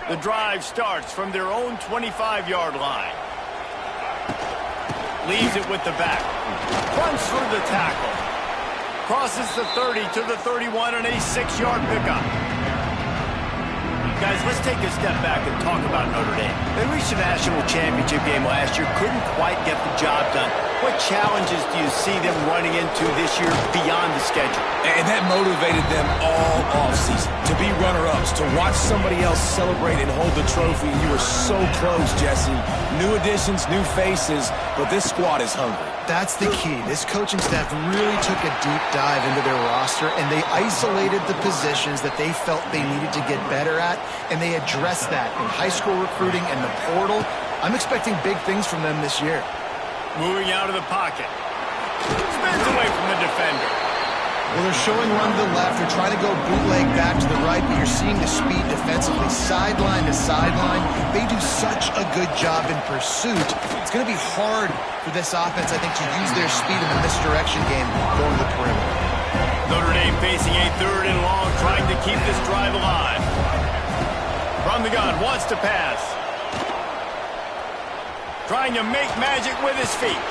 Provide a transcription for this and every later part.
The drive starts from their own 25-yard line. Leaves it with the back. Runs through the tackle. Crosses the 30 to the 31 and a 6-yard pickup. Guys, let's take a step back and talk about Notre Dame. They reached the national championship game last year, couldn't quite get the job done. What challenges do you see them running into this year beyond the schedule? And that motivated them all offseason to be runner-ups, to watch somebody else celebrate and hold the trophy. You were so close, Jesse. New additions, new faces, but this squad is hungry. That's the key. This coaching staff really took a deep dive into their roster, and they isolated the positions that they felt they needed to get better at, and they addressed that in high school recruiting and the portal. I'm expecting big things from them this year. Moving out of the pocket. Spins away from the defender. Well, they're showing run to the left. They're trying to go bootleg back to the right, but you're seeing the speed defensively, sideline to sideline. They do such a good job in pursuit. It's going to be hard for this offense, I think, to use their speed in the misdirection game going to the perimeter. Notre Dame facing a 3rd and long, trying to keep this drive alive. From the gun, wants to pass. Trying to make magic with his feet.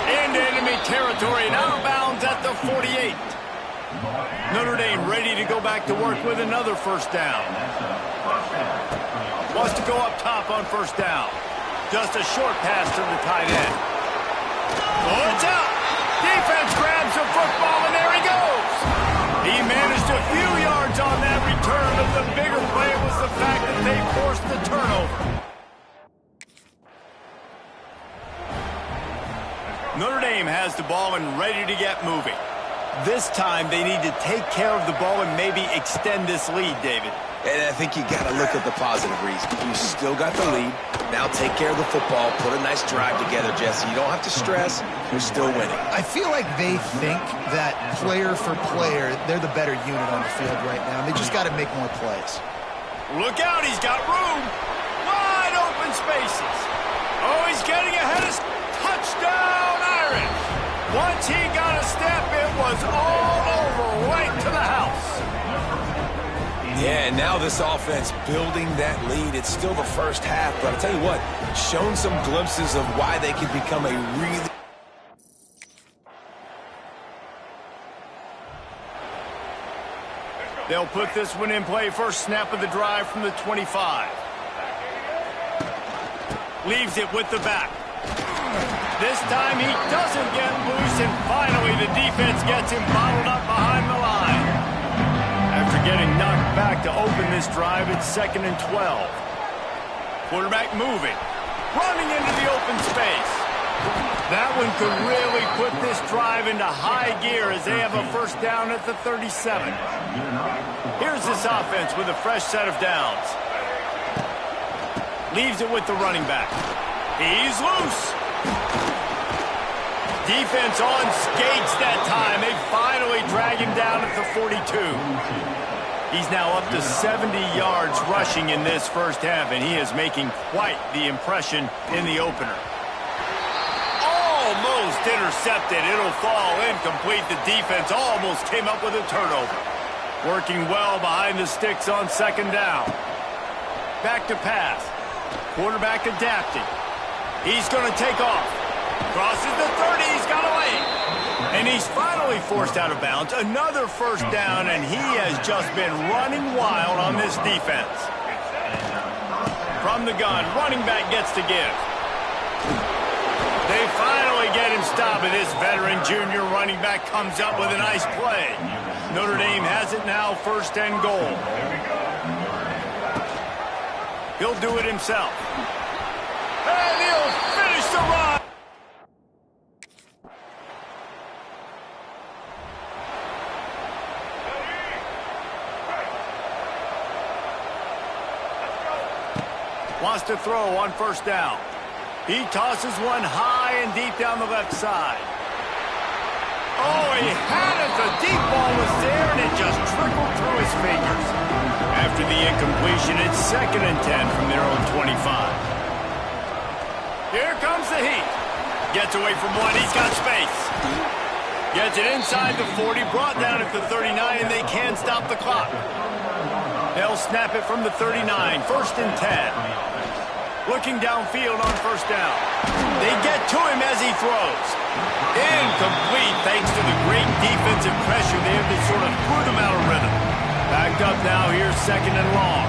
Into enemy territory and out of bounds at the 48. Notre Dame ready to go back to work with another first down. Wants to go up top on first down. Just a short pass to the tight end. Oh, it's out. Defense grabs the football, and there he goes. He managed a few yards on that return, but the bigger play was the fact that they forced the turnover. Notre Dame has the ball and ready to get moving. This time they need to take care of the ball and maybe extend this lead, David. And I think you got to look at the positive reason. You still got the lead. Now take care of the football. Put a nice drive together, Jesse. You don't have to stress. You're still winning. I feel like they think that player for player, they're the better unit on the field right now. They just got to make more plays. Look out, he's got room. Wide open spaces. Oh, he's getting ahead of touchdown Irish. Once he got a step, it was all over, right to the house. Yeah, and now this offense building that lead. It's still the first half, but I'll tell you what, shown some glimpses of why they could become a really... They'll put this one in play. First snap of the drive from the 25. Leaves it with the back. This time he doesn't get loose, and finally the defense gets him bottled up behind the line. After getting knocked back to open this drive, it's 2nd and 12. Quarterback moving, running into the open space. That one could really put this drive into high gear as they have a first down at the 37. Here's this offense with a fresh set of downs. Leaves it with the running back. He's loose. Defense on skates that time. They finally drag him down at the 42. He's now up to 70 yards rushing in this first half, and he is making quite the impression in the opener. Almost intercepted. It'll fall incomplete. The defense almost came up with a turnover. Working well behind the sticks on 2nd down. Back to pass. Quarterback adapting. He's going to take off. Crosses the 30. He's got away. And he's finally forced out of bounds. Another first down, and he has just been running wild on this defense. From the gun, running back gets to give. They finally get him stopped, and this veteran junior running back comes up with a nice play. Notre Dame has it now, 1st and goal. He'll do it himself. And he'll finish the run. Wants to throw on first down. He tosses one high and deep down the left side. Oh, he had it. The deep ball was there, and it just trickled through his fingers. After the incompletion, it's 2nd and 10 from their own 25. Here comes the heat. Gets away from one. He's got space. Gets it inside the 40, brought down at the 39, and they can't stop the clock. They'll snap it from the 39, 1st and 10. Looking downfield on 1st down. They get to him as he throws. Incomplete thanks to the great defensive pressure there that sort of threw them out of rhythm. Backed up now, here's 2nd and long.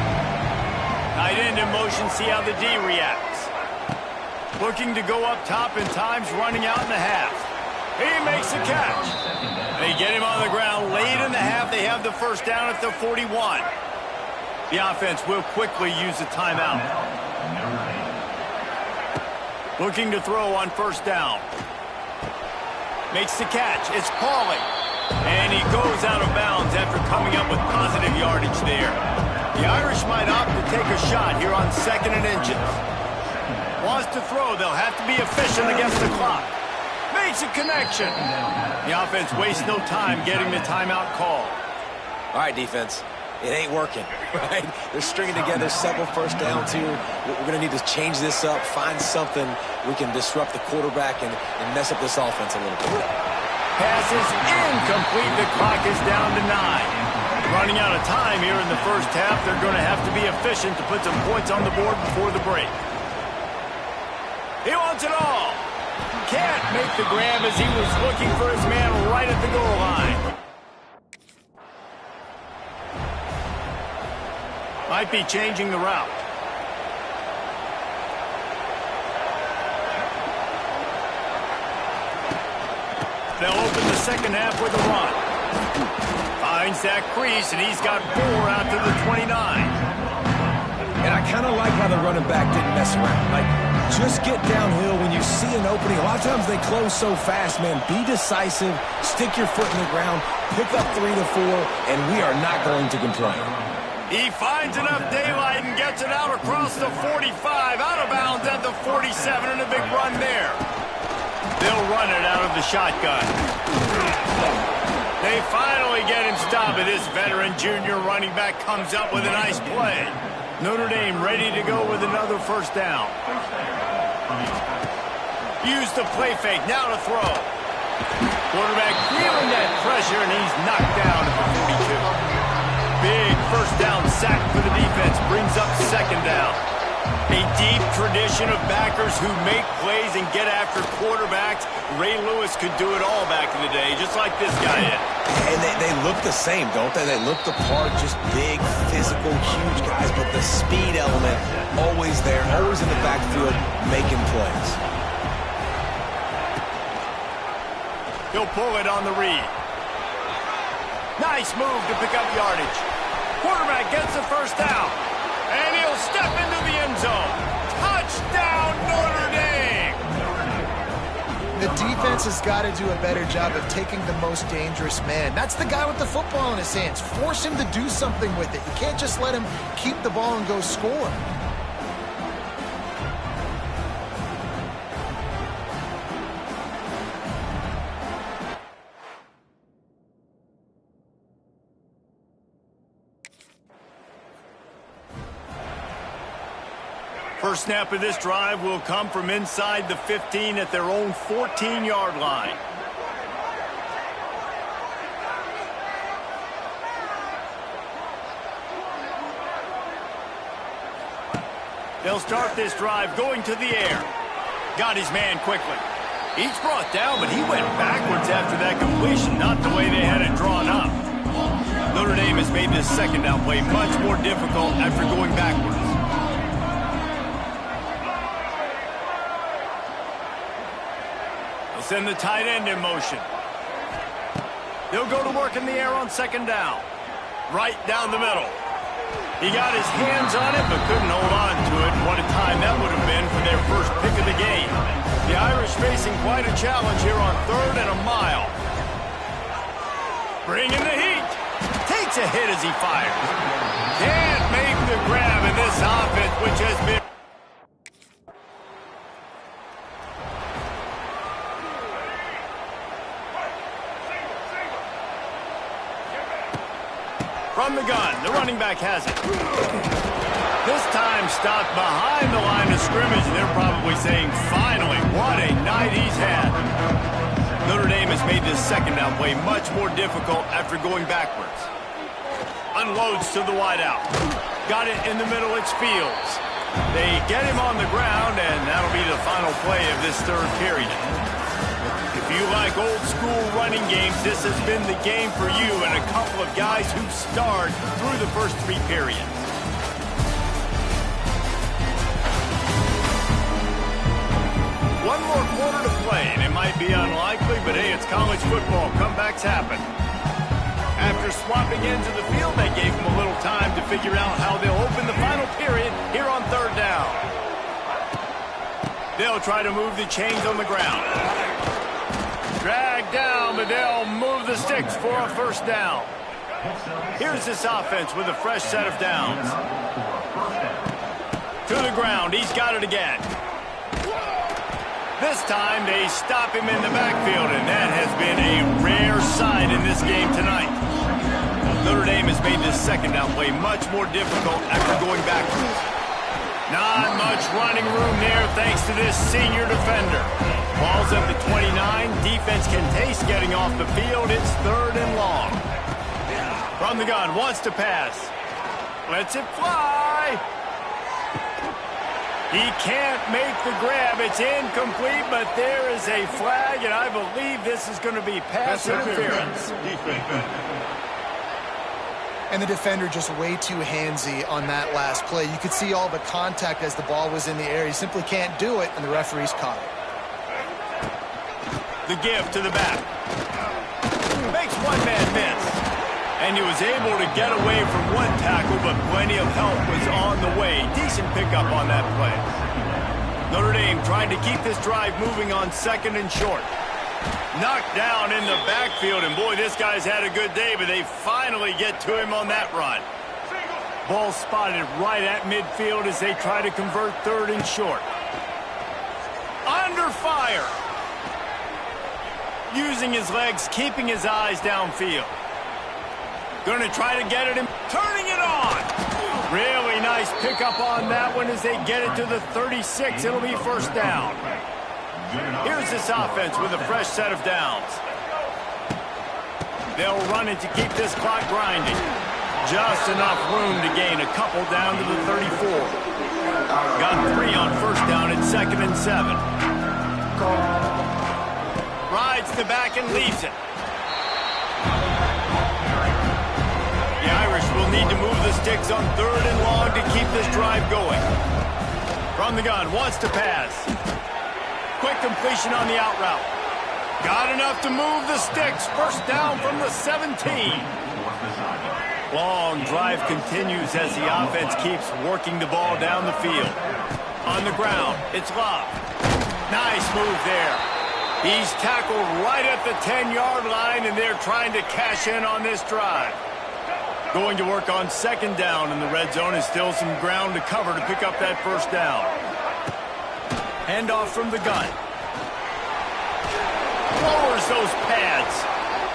Tight end in motion, see how the D reacts. Looking to go up top, and time's running out in the half. He makes the catch. They get him on the ground late in the half. They have the 1st down at the 41. The offense will quickly use a timeout. Looking to throw on 1st down. Makes the catch. It's Pauling. And he goes out of bounds after coming up with positive yardage there. The Irish might opt to take a shot here on 2nd and inches. Wants to throw. They'll have to be efficient against the clock. Makes a connection. The offense wastes no time getting the timeout call. All right, defense. It ain't working, right? They're stringing together several 1st downs here. We're going to need to change this up, find something we can disrupt the quarterback and mess up this offense a little bit. Pass is incomplete. The clock is down to 9. Running out of time here in the 1st half. They're going to have to be efficient to put some points on the board before the break. He wants it all. Can't make the grab as he was looking for his man right at the goal line. Might be changing the route. They'll open the 2nd half with a run. Finds that crease, and he's got 4 out to the 29. And I kind of like how the running back didn't mess around. Like, just get downhill when you see an opening. A lot of times they close so fast, man. Be decisive, stick your foot in the ground, pick up 3 to 4, and we are not going to complain. He finds enough daylight and gets it out across the 45, out of bounds at the 47, and a big run there. They'll run it out of the shotgun. They finally get him stopped, and this veteran junior running back comes up with a nice play. Notre Dame ready to go with another 1st down. Use the play fake, now to throw. Quarterback feeling that pressure, and he's knocked down at the 42. Big 1st down sack for the defense, brings up 2nd down. A deep tradition of backers who make plays and get after quarterbacks. Ray Lewis could do it all back in the day, just like this guy is. And they look the same, don't they? They look the part, just big, physical, huge guys, but the speed element always there, always in the backfield, making plays. He'll pull it on the read. Nice move to pick up yardage. Quarterback gets the 1st down. And he'll step into the end zone. Touchdown, Notre Dame! The defense has got to do a better job of taking the most dangerous man. That's the guy with the football in his hands. Force him to do something with it. You can't just let him keep the ball and go score. First snap of this drive will come from inside the 15 at their own 14-yard line. They'll start this drive going to the air. Got his man quickly. He's brought down, but he went backwards after that completion, not the way they had it drawn up. Notre Dame has made this 2nd down play much more difficult after going backwards. Send the tight end in motion. They'll go to work in the air on 2nd down. Right down the middle. He got his hands on it, but couldn't hold on to it. What a time that would have been for their first pick of the game. The Irish facing quite a challenge here on 3rd and a mile. Bringing the heat. Takes a hit as he fires. Can't make the grab in this offense, which has been... From the gun, the running back has it. This time stopped behind the line of scrimmage. They're probably saying, finally, what a night he's had. Notre Dame has made this 2nd down play much more difficult after going backwards. On unloads to the wideout. Got it in the middle, it's Fields. They get him on the ground, and that'll be the final play of this third period. If you like old-school running games, this has been the game for you and a couple of guys who starred through the first 3 periods. One more quarter to play, and it might be unlikely, but hey, it's college football. Comebacks happen. After swapping into the field, they gave him a little time to figure out how they'll open the final period here on third down. They'll try to move the chains on the ground. Dragged down, but they'll move the sticks for a first down. Here's this offense with a fresh set of downs. To the ground, he's got it again. This time, they stop him in the backfield, and that has been a rare sight in this game tonight. Notre Dame has made this second down play much more difficult after going backwards. Not much running room there thanks to this senior defender. Ball's at the 29. Defense can taste getting off the field. It's third and long. From the gun, wants to pass. Lets it fly. He can't make the grab. It's incomplete, but there is a flag, and I believe this is going to be pass interference. And the defender just way too handsy on that last play. You could see all the contact as the ball was in the air. He simply can't do it, and the referee's caught it. The give to the back. Makes one man miss. And he was able to get away from one tackle, but plenty of help was on the way. Decent pickup on that play. Notre Dame trying to keep this drive moving on second and short. Knocked down in the backfield, and boy, this guy's had a good day, but they finally get to him on that run. Ball spotted right at midfield as they try to convert third and short. Under fire. Using his legs, keeping his eyes downfield. Going to try to get it in, turning it on. Really nice pickup on that one as they get it to the 36. It'll be first down. Here's this offense with a fresh set of downs. They'll run it to keep this clock grinding. Just enough room to gain a couple down to the 34. Got 3 on first down at 2nd and 7. Rides the back and leaves it. The Irish will need to move the sticks on third and long to keep this drive going. From the gun, wants to pass. Quick completion on the out route. Got enough to move the sticks. First down from the 17. Long drive continues as the offense keeps working the ball down the field. On the ground, it's Love. Nice move there. He's tackled right at the 10-yard line, and they're trying to cash in on this drive. Going to work on second down in the red zone, and still some ground to cover to pick up that first down. Handoff from the gun. Lowers those pads.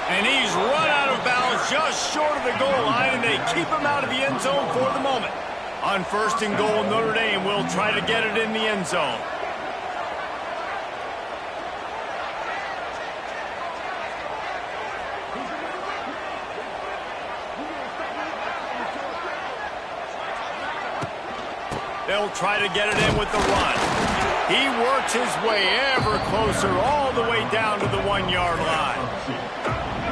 And he's run out of bounds just short of the goal line, and they keep him out of the end zone for the moment. On first and goal, Notre Dame will try to get it in the end zone. They'll try to get it in with the run. He works his way ever closer all the way down to the 1-yard line.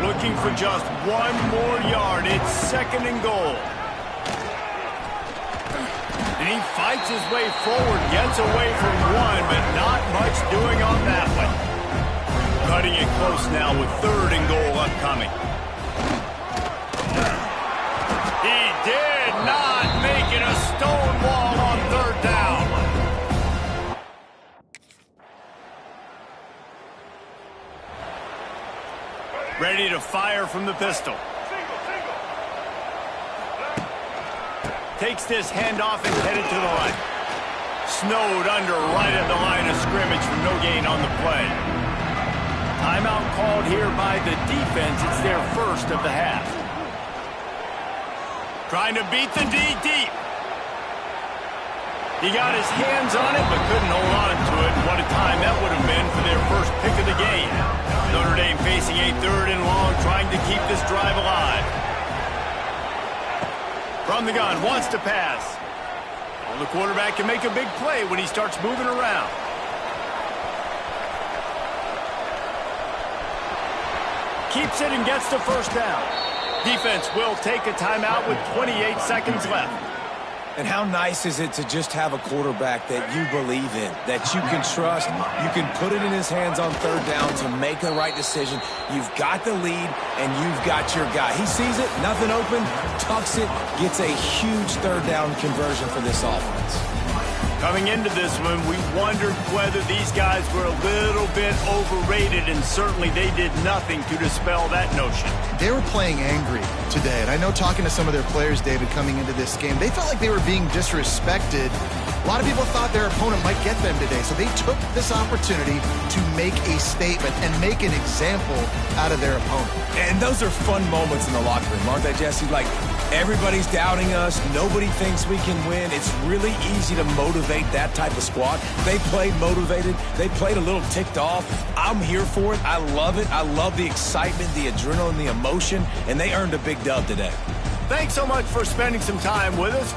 Looking for just one more yard. It's 2nd and goal. And he fights his way forward, gets away from one, but not much doing on that one. Cutting it close now with 3rd and goal upcoming. He did not make it a stone wall on 3rd down. Ready to fire from the pistol. Takes this handoff and headed to the line. Snowed under right at the line of scrimmage for no gain on the play. Timeout called here by the defense. It's their first of the half. Trying to beat the D deep. He got his hands on it, but couldn't hold on to it. What a time that would have been for their first pick of the game. Notre Dame facing a 3rd and long, trying to keep this drive alive. From the gun, wants to pass. Well, the quarterback can make a big play when he starts moving around. Keeps it and gets the first down. Defense will take a timeout with 28 seconds left. And how nice is it to just have a quarterback that you believe in, that you can trust, you can put it in his hands on third down to make the right decision. You've got the lead, and you've got your guy. He sees it, nothing open, tucks it, gets a huge third down conversion for this offense. Coming into this one, we wondered whether these guys were a little bit overrated, and certainly they did nothing to dispel that notion. They were playing angry today, and I know talking to some of their players, David, coming into this game, they felt like they were being disrespected. A lot of people thought their opponent might get them today, so they took this opportunity to make a statement and make an example out of their opponent. And those are fun moments in the locker room, aren't they, Jesse? Like, everybody's doubting us. Nobody thinks we can win. It's really easy to motivate that type of squad. They played motivated. They played a little ticked off. I'm here for it. I love it. I love the excitement, the adrenaline, the emotion, and they earned a big dub today. Thanks so much for spending some time with us.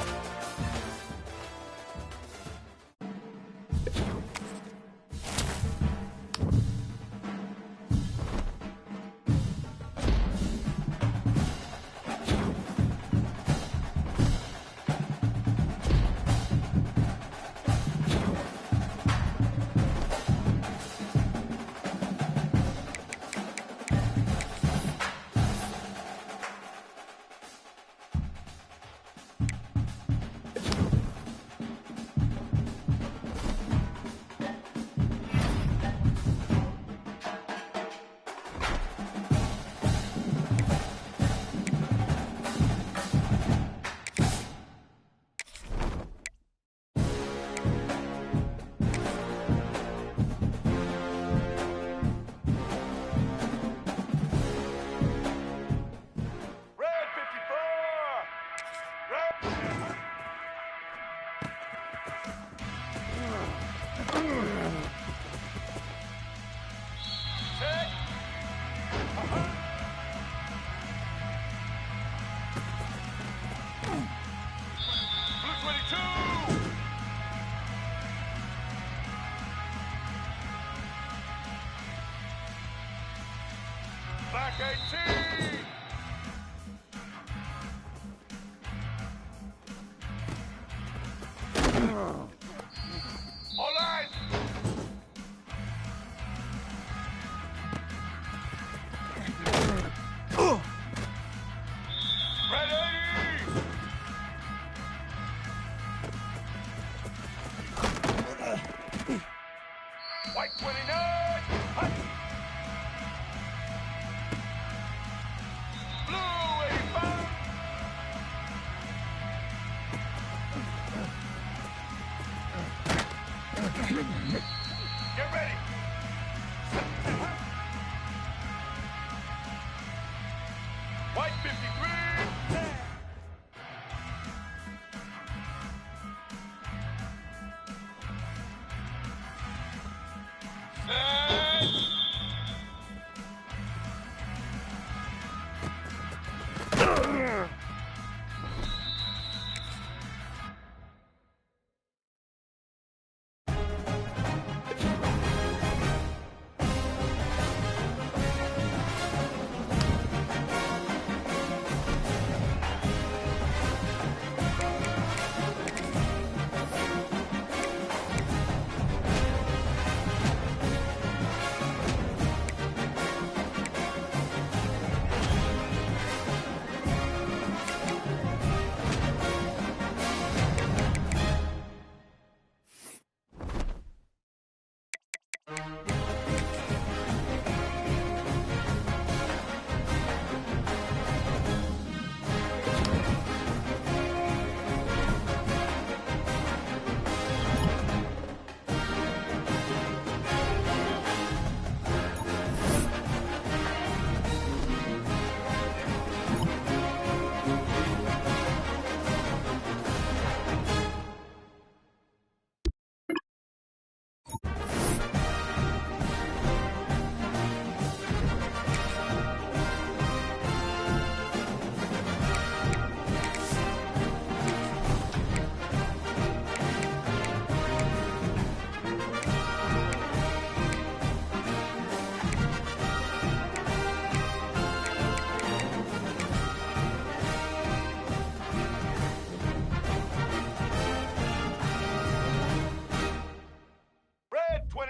Black 18! All right! Ready! White 29! Hut. Blue 85! Get ready! White 53!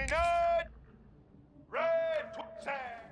29. Red 20.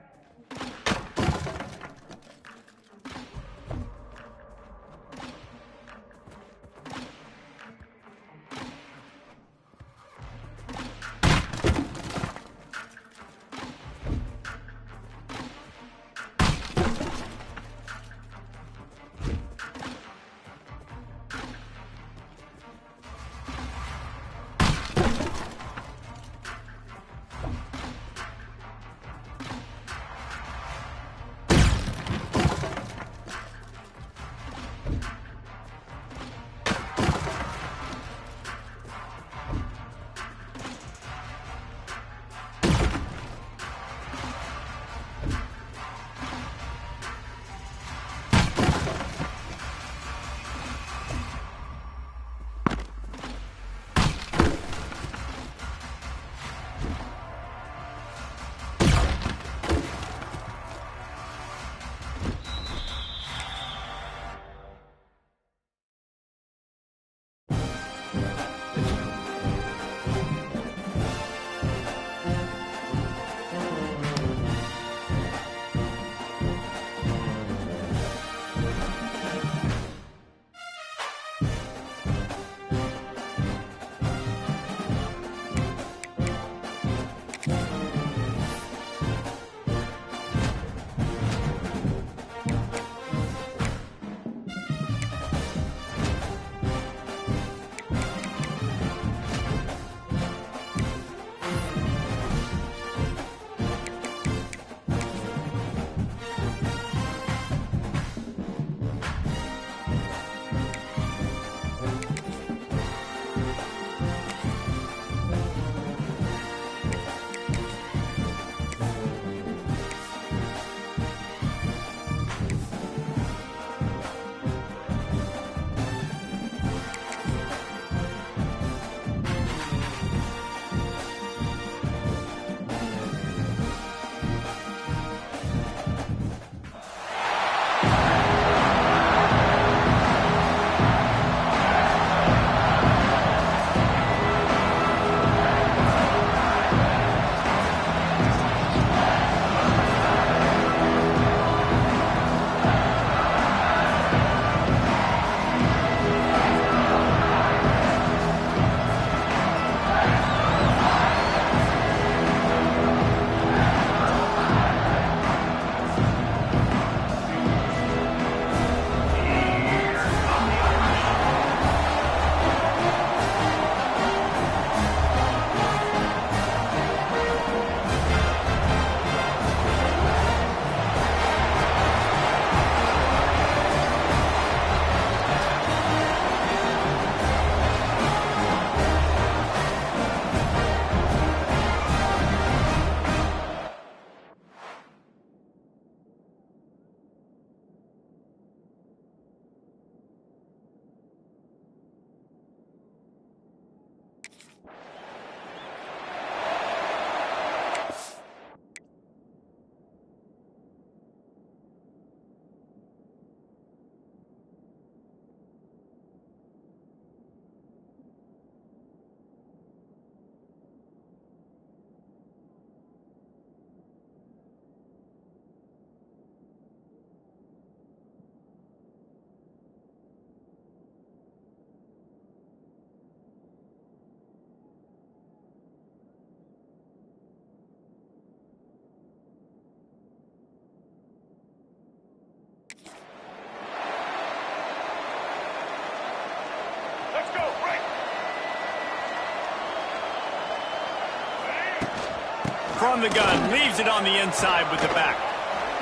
From the gun, leaves it on the inside with the back.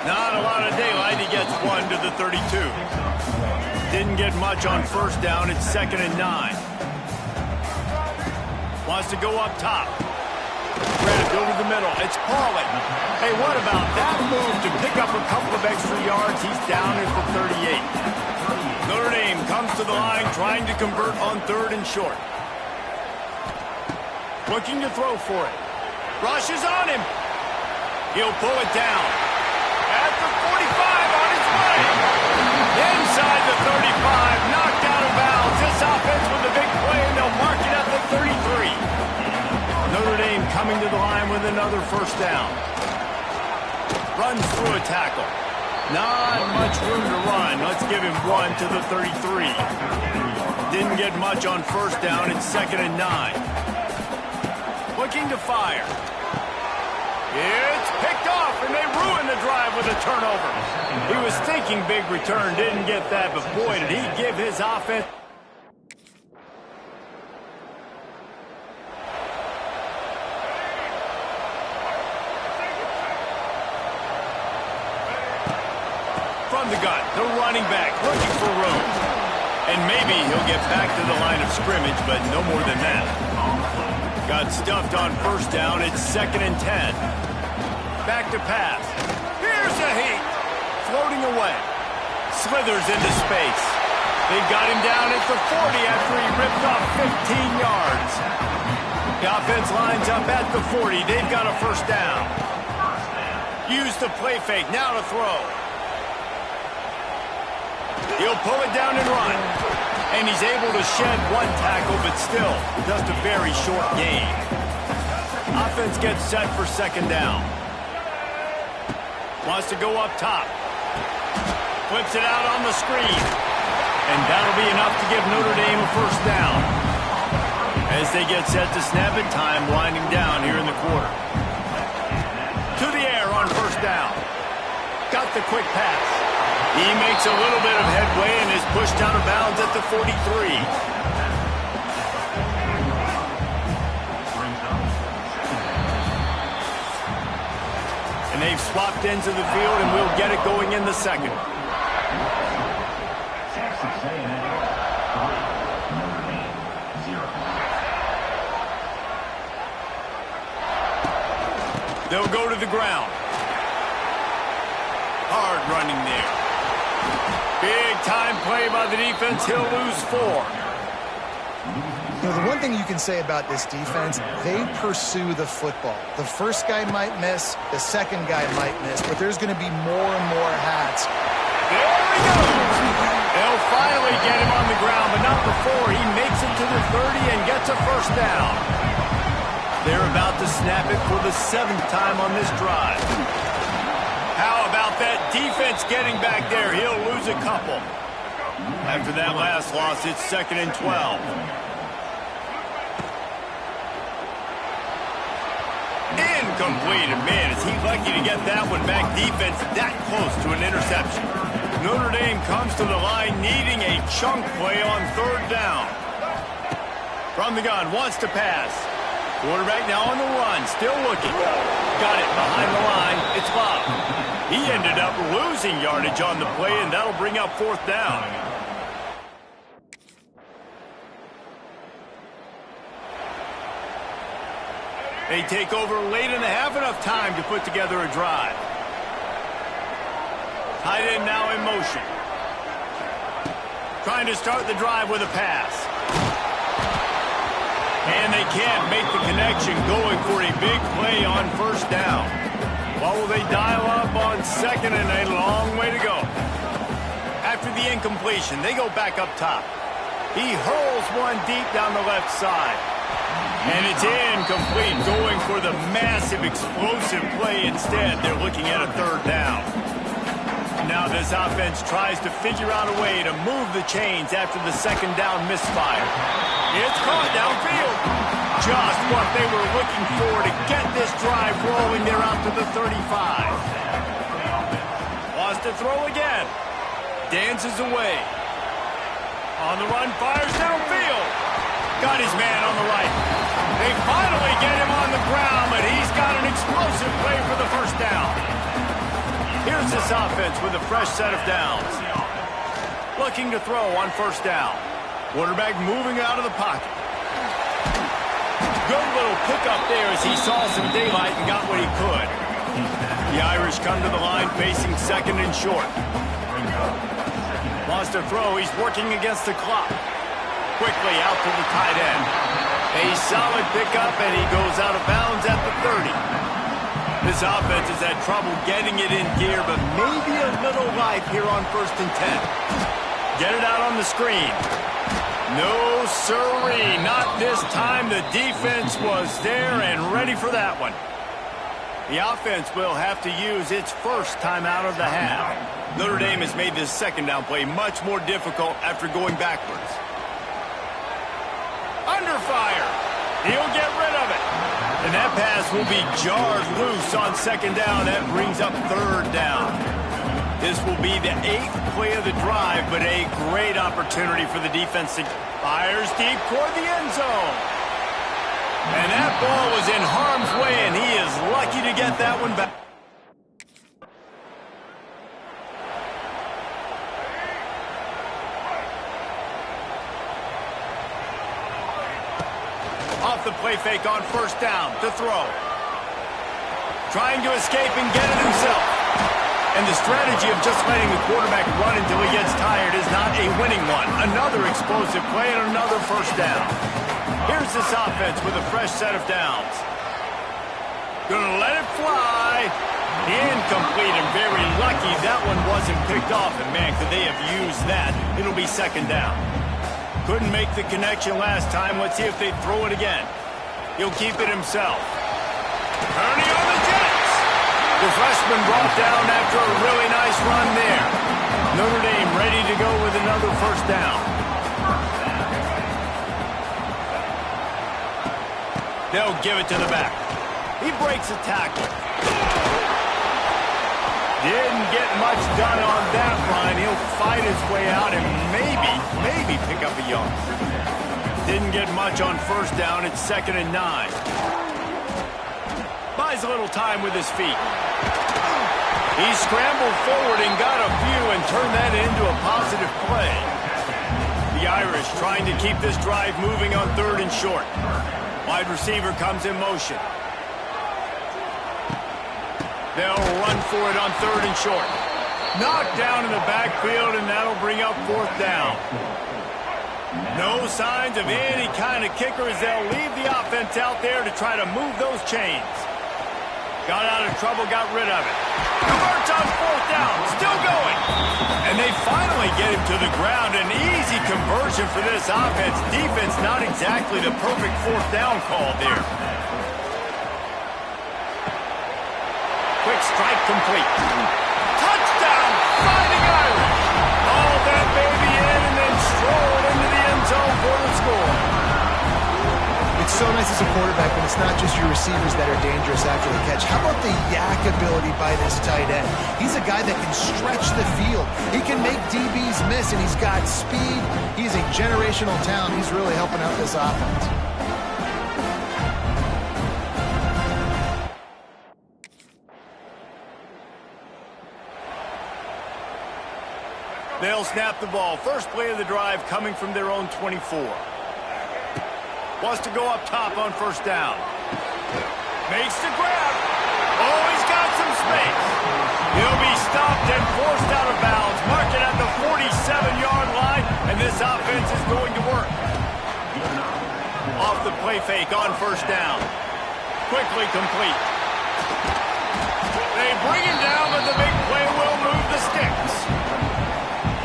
Not a lot of daylight, he gets one to the 32. Didn't get much on first down, it's 2nd and 9. Wants to go up top. Grab over the middle, it's Pauling. Hey, what about that move to pick up a couple of extra yards? He's down at the 38. Notre Dame comes to the line trying to convert on 3rd and short. Looking to throw for it. Rushes on him. He'll pull it down. At the 45 on his way. Inside the 35, knocked out of bounds. This offense with a big play, and they'll mark it at the 33. Notre Dame coming to the line with another first down. Runs through a tackle. Not much room to run. Let's give him 1 to the 33. Didn't get much on first down. It's 2nd and 9. Looking to fire. It's picked off, and they ruin the drive with a turnover. He was thinking big return, didn't get that, but boy, did he give his offense. From the gun, the running back looking for room. And maybe he'll get back to the line of scrimmage, but no more than that. Got stuffed on first down. It's 2nd and 10. Back to pass. Here's a heat. Floating away. Slithers into space. They got him down at the 40 after he ripped off 15 yards. The offense lines up at the 40. They've got a first down. Use the play fake. Now to throw. He'll pull it down and run. And he's able to shed one tackle, but still, just a very short gain. Offense gets set for 2nd down. Wants to go up top. Flips it out on the screen. And that'll be enough to give Notre Dame a first down. As they get set to snap it, time winding down here in the quarter. To the air on first down. Got the quick pass. He makes a little bit of headway and is pushed out of bounds at the 43. And they've swapped ends of the field, and we'll get it going in the 2nd. They'll go to the ground. Hard running there. Big-time play by the defense. He'll lose 4. You know, the one thing you can say about this defense, they pursue the football. The first guy might miss, the second guy might miss, but there's going to be more and more hats. There he goes! They'll finally get him on the ground, but not before he makes it to the 30 and gets a first down. They're about to snap it for the 7th time on this drive. How about that defense getting back there? He'll lose a couple. After that last loss, it's 2nd and 12. Incomplete. And man, is he lucky to get that one back. Defense that close to an interception. Notre Dame comes to the line needing a chunk play on 3rd down. From the gun, wants to pass. Quarterback now on the run, still looking. Got it behind the line. It's Bob. He ended up losing yardage on the play, and that'll bring up 4th down. They take over late and have enough time to put together a drive. Tight end now in motion. Trying to start the drive with a pass. And they can't make the connection, going for a big play on first down. What will they dial up on 2nd, and a long way to go? After the incompletion, they go back up top. He hurls one deep down the left side. And it's incomplete, going for the massive explosive play instead. They're looking at a 3rd down. Now this offense tries to figure out a way to move the chains after the 2nd down misfire. It's caught downfield. Just what they were looking for to get this drive rolling. They're out to the 35. Wants to throw again. Dances away. On the run, fires downfield. Got his man on the right. They finally get him on the ground, but he's got an explosive play for the first down. Here's this offense with a fresh set of downs. Looking to throw on first down. Quarterback moving out of the pocket. Good little pickup there as he saw some daylight and got what he could. The Irish come to the line facing 2nd and short. Wants to throw. He's working against the clock. Quickly out to the tight end. A solid pickup, and he goes out of bounds at the 30. This offense has had trouble getting it in gear, but maybe a little life here on 1st and 10. Get it out on the screen. No, sirree. Not this time. The defense was there and ready for that one. The offense will have to use its first timeout of the half. Notre Dame has made this second down play much more difficult after going backwards. Under fire. He'll get rid of it. And that pass will be jarred loose on second down. That brings up third down. This will be the 8th play of the drive, but a great opportunity for the defense to fires deep toward the end zone. And that ball was in harm's way, and he is lucky to get that one back. Off the play fake on first down to throw. Trying to escape and get it himself. And the strategy of just letting the quarterback run until he gets tired is not a winning one. Another explosive play and another first down. Here's this offense with a fresh set of downs. Gonna let it fly. Incomplete and very lucky that one wasn't picked off. And man, could they have used that. It'll be second down. Couldn't make the connection last time. Let's see if they throw it again. He'll keep it himself. Purdy on the Jets. The freshman brought down after a really nice run there. Notre Dame ready to go with another first down. They'll give it to the back. He breaks a tackle. Didn't get much done on that run. He'll fight his way out and maybe pick up a yard. Didn't get much on first down. It's 2nd and 9. Buys a little time with his feet. He scrambled forward and got a few and turned that into a positive play. The Irish trying to keep this drive moving on 3rd and short. Wide receiver comes in motion. They'll run for it on 3rd and short. Knocked down in the backfield, and that'll bring up 4th down. No signs of any kind of kicker as they'll leave the offense out there to try to move those chains. Got out of trouble, got rid of it. Converts on 4th down, still going. And they finally get him to the ground. An easy conversion for this offense. Defense not exactly the perfect 4th down call there. Quick strike complete. Touchdown, Fighting Irish. All that baby in and then strolled into the end zone for the score. It's so nice as a quarterback when it's not just your receivers that are dangerous after the catch. How about the yak ability by this tight end? He's a guy that can stretch the field. He can make DBs miss, and he's got speed. He's a generational talent. He's really helping out this offense. They'll snap the ball. First play of the drive coming from their own 24. Wants to go up top on first down. Makes the grab. Oh, he's got some space. He'll be stopped and forced out of bounds. Mark it at the 47-yard line, and this offense is going to work. Off the play fake on first down. Quickly complete. They bring him down, but the big play will move the sticks.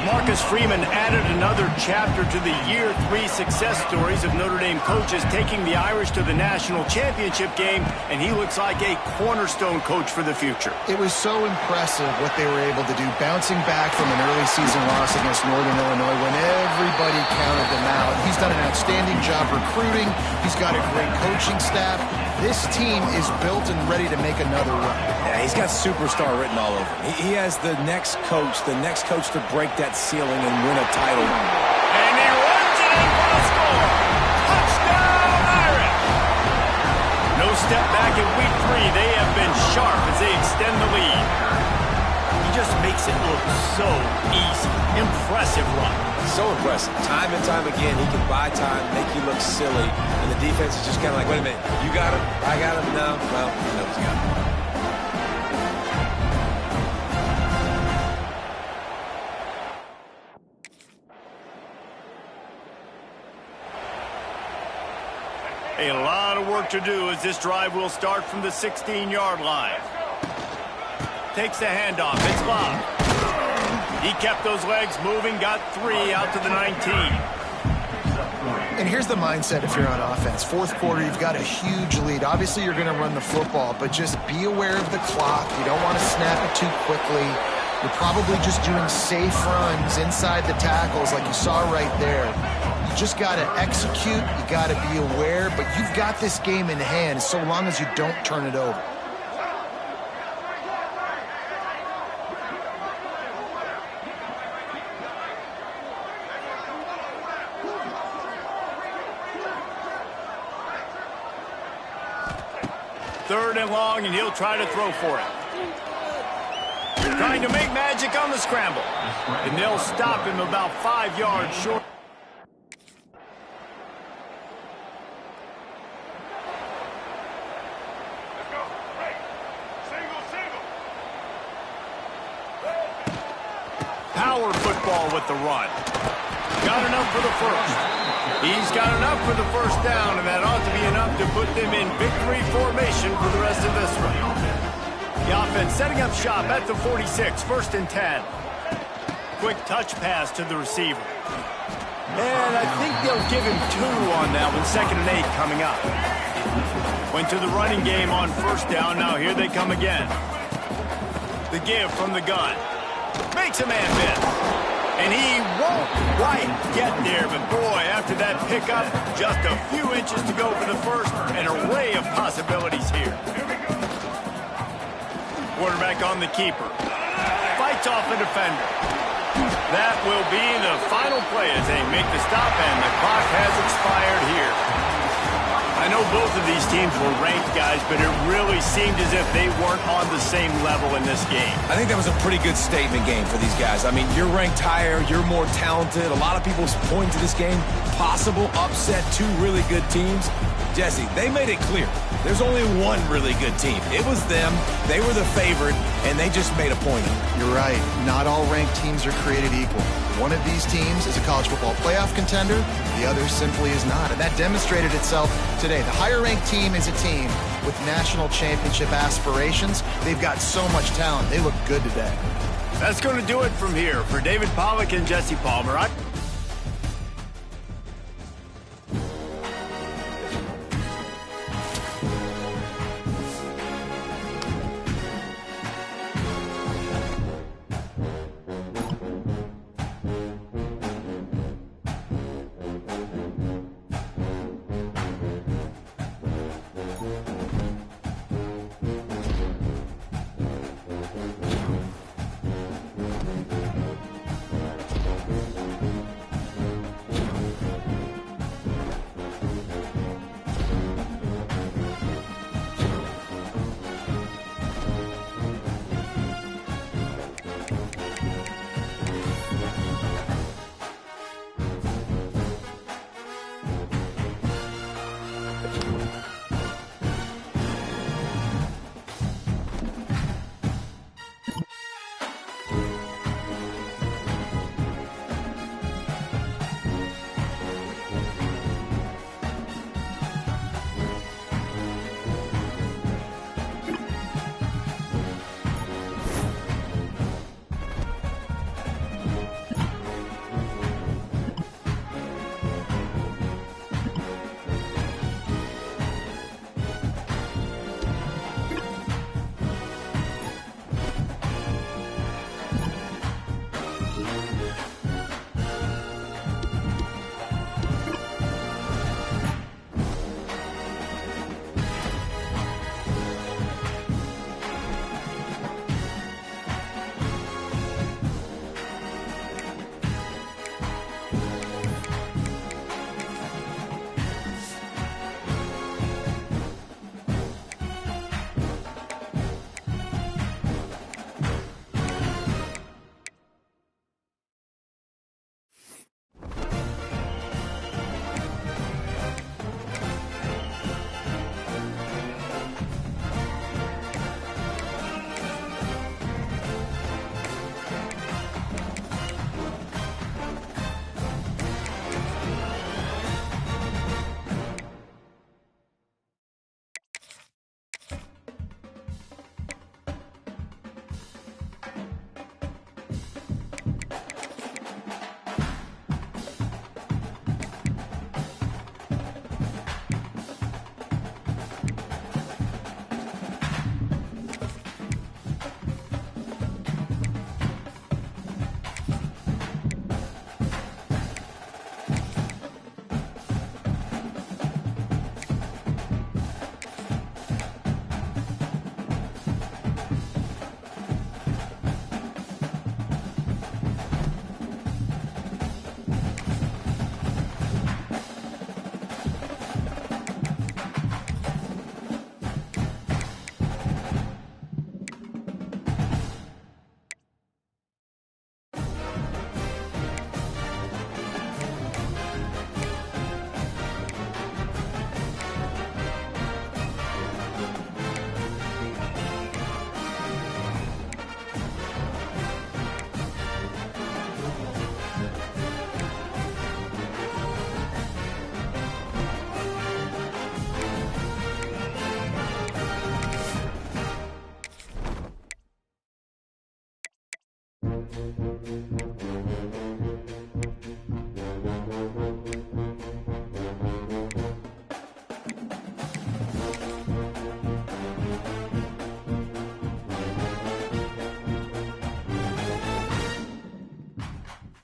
Marcus Freeman added another chapter to the Year 3 success stories of Notre Dame coaches taking the Irish to the national championship game, and he looks like a cornerstone coach for the future. It was so impressive what they were able to do, bouncing back from an early season loss against Northern Illinois when everybody counted them out. He's done an outstanding job recruiting. He's got a great coaching staff. This team is built and ready to make another run. Yeah, he's got superstar written all over him. He has the next coach to break that ceiling and win a title. And he runs it in for the score. Touchdown, Irish! No step back in week 3. They have been sharp as they extend the lead. He just makes it look so easy. Impressive run. So impressive. Time and time again, he can buy time, make you look silly, and the defense is just kind of like, wait a minute, you got him? I got him? No? Well, he knows he got him. A lot of work to do as this drive will start from the 16-yard line. Takes the handoff. It's locked. He kept those legs moving, got 3 out to the 19. And here's the mindset if you're on offense. Fourth quarter, you've got a huge lead. Obviously, you're going to run the football, but just be aware of the clock. You don't want to snap it too quickly. You're probably just doing safe runs inside the tackles like you saw right there. You just got to execute. You got to be aware, but you've got this game in hand so long as you don't turn it over. Third and long, and he'll try to throw for it. Trying to make magic on the scramble. And they'll stop him about 5 yards short. Let's go. Right. Single. Power football with the run. Got enough for the first. He's got enough for the first down, and that ought to be enough to put them in victory formation for the rest of this one. The offense setting up shop at the 46, 1st and 10. Quick touch pass to the receiver. And I think they'll give him 2 on that one, 2nd and 8 coming up. Went to the running game on 1st down, now here they come again. The give from the gun. Makes a man miss. And he won't quite get there, but boy, after that pickup, just a few inches to go for the first, an array of possibilities here. Quarterback on the keeper. Fights off a defender. That will be the final play as they make the stop, and the clock has expired here. I know both of these teams were ranked, guys, but it really seemed as if they weren't on the same level in this game. I think that was a pretty good statement game for these guys. I mean, you're ranked higher, you're more talented. A lot of people point to this game, possible upset, 2 really good teams. Jesse, they made it clear. There's only one really good team. It was them. They were the favorite, and they just made a point of it. You're right. Not all ranked teams are created equal. One of these teams is a college football playoff contender. The other simply is not. And that demonstrated itself today. The higher-ranked team is a team with national championship aspirations. They've got so much talent. They look good today. That's going to do it from here. For David Pollack and Jesse Palmer,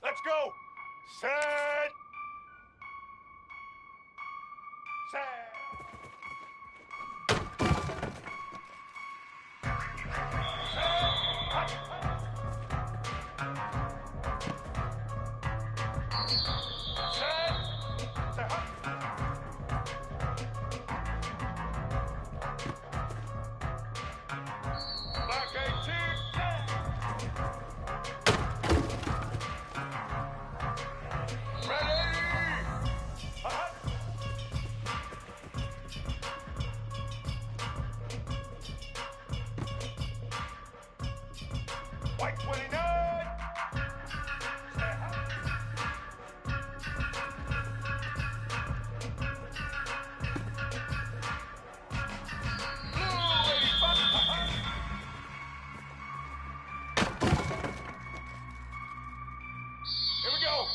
Let's go. Set. Set. Black 18. Ready. White 29. Blue 85. Here we go.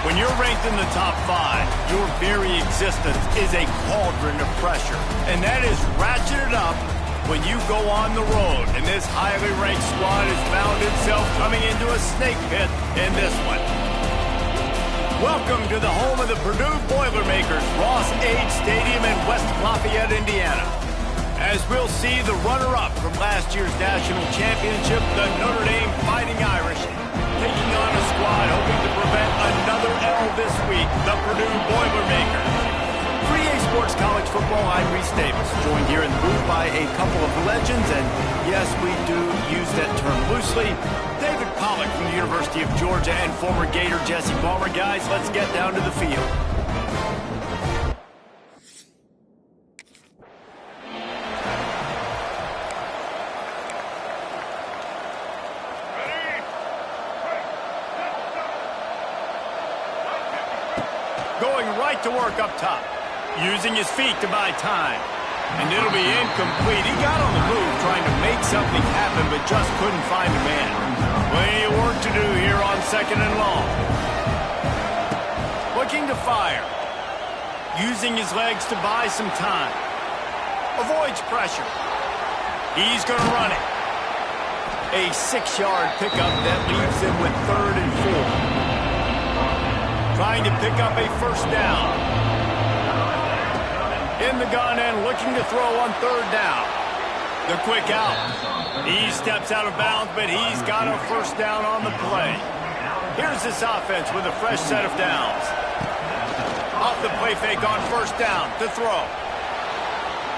When you're ranked in the top 5, your very existence is a cauldron of pressure. And that is ratcheted up when you go on the road. And this highly ranked squad has found itself coming into a snake pit in this one. Welcome to the home of the Purdue Boilermakers, Ross Age Stadium in West Lafayette, Indiana. As we'll see the runner-up from last year's national championship, the Notre Dame Fighting Irish, taking on a squad hoping to prevent another L this week, the Purdue Boilermakers. For EA Sports College Football, I'm Reese Davis, joined here in the booth by a couple of legends, and yes, we do use that term loosely. David Pollack from the University of Georgia and former Gator Jesse Palmer. Guys, let's get down to the field. Going right to work up top, using his feet to buy time. And it'll be incomplete. He got on the move trying to make something happen, but just couldn't find a man. Plenty of work to do here on 2nd and long. Looking to fire. Using his legs to buy some time. Avoids pressure. He's going to run it. A 6-yard pickup that leaves him with 3rd and 4. Trying to pick up a first down. In the gun and looking to throw on 3rd down. The quick out. He steps out of bounds, but he's got a first down on the play. Here's this offense with a fresh set of downs. Off the play fake on 1st down to throw.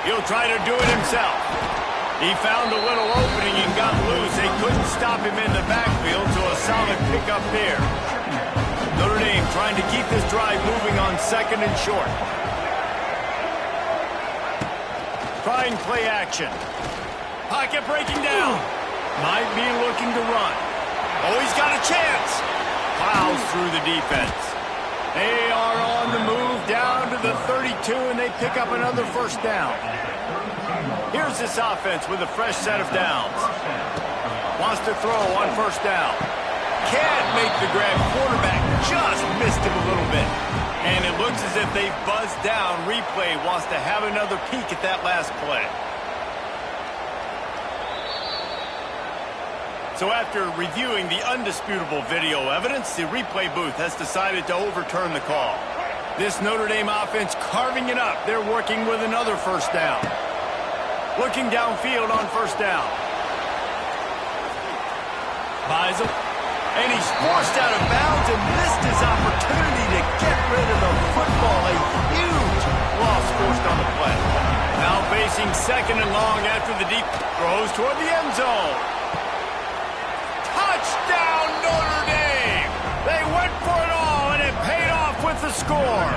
He'll try to do it himself. He found a little opening and got loose. They couldn't stop him in the backfield, so a solid pickup here. Notre Dame trying to keep this drive moving on 2nd and short. Trying play action. Pocket breaking down. Might be looking to run. Oh, he's got a chance. Plows through the defense. They are on the move down to the 32, and they pick up another first down. Here's this offense with a fresh set of downs. Wants to throw on 1st down. Can't make the grab. Quarterback just missed him a little bit. And it looks as if they've buzzed down. Replay wants to have another peek at that last play. So after reviewing the undisputable video evidence, the replay booth has decided to overturn the call. This Notre Dame offense carving it up. They're working with another first down. Looking downfield on first down. Buys him. And he's forced out of bounds and missed his opportunity to get rid of the football. A huge loss forced on the play. Now facing second and long after the deep throws toward the end zone. Touchdown, Notre Dame! They went for it all, and it paid off with the score.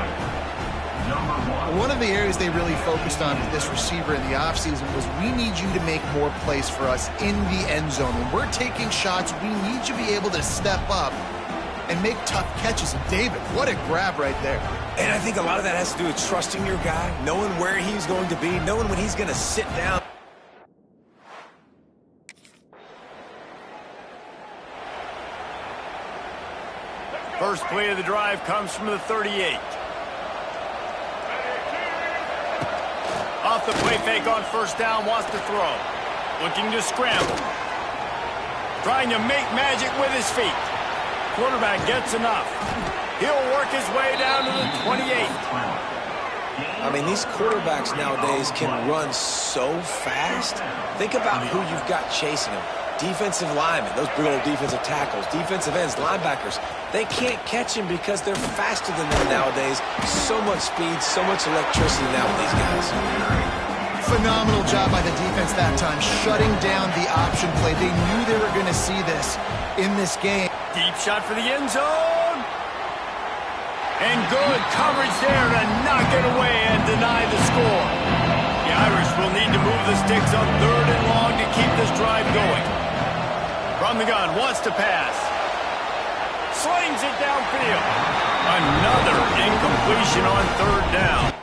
One of the areas they really focused on with this receiver in the offseason was we need you to make more plays for us in the end zone. When we're taking shots, we need you to be able to step up and make tough catches. And David, what a grab right there. And I think a lot of that has to do with trusting your guy, knowing where he's going to be, knowing when he's going to sit down. First play of the drive comes from the 38. Off the play fake on first down, wants to throw. Looking to scramble. Trying to make magic with his feet. Quarterback gets enough. He'll work his way down to the 28. I mean, these quarterbacks nowadays can run so fast. Think about who you've got chasing them. Defensive linemen, those big old defensive tackles, defensive ends, linebackers. They can't catch him because they're faster than them nowadays. So much speed, so much electricity now with these guys. Phenomenal job by the defense that time, shutting down the option play. They knew they were going to see this in this game. Deep shot for the end zone. And good coverage there to knock it away and deny the score. The Irish will need to move the sticks on third and long to keep this drive going. From the gun, wants to pass. Slings it downfield. Another incompletion on third down.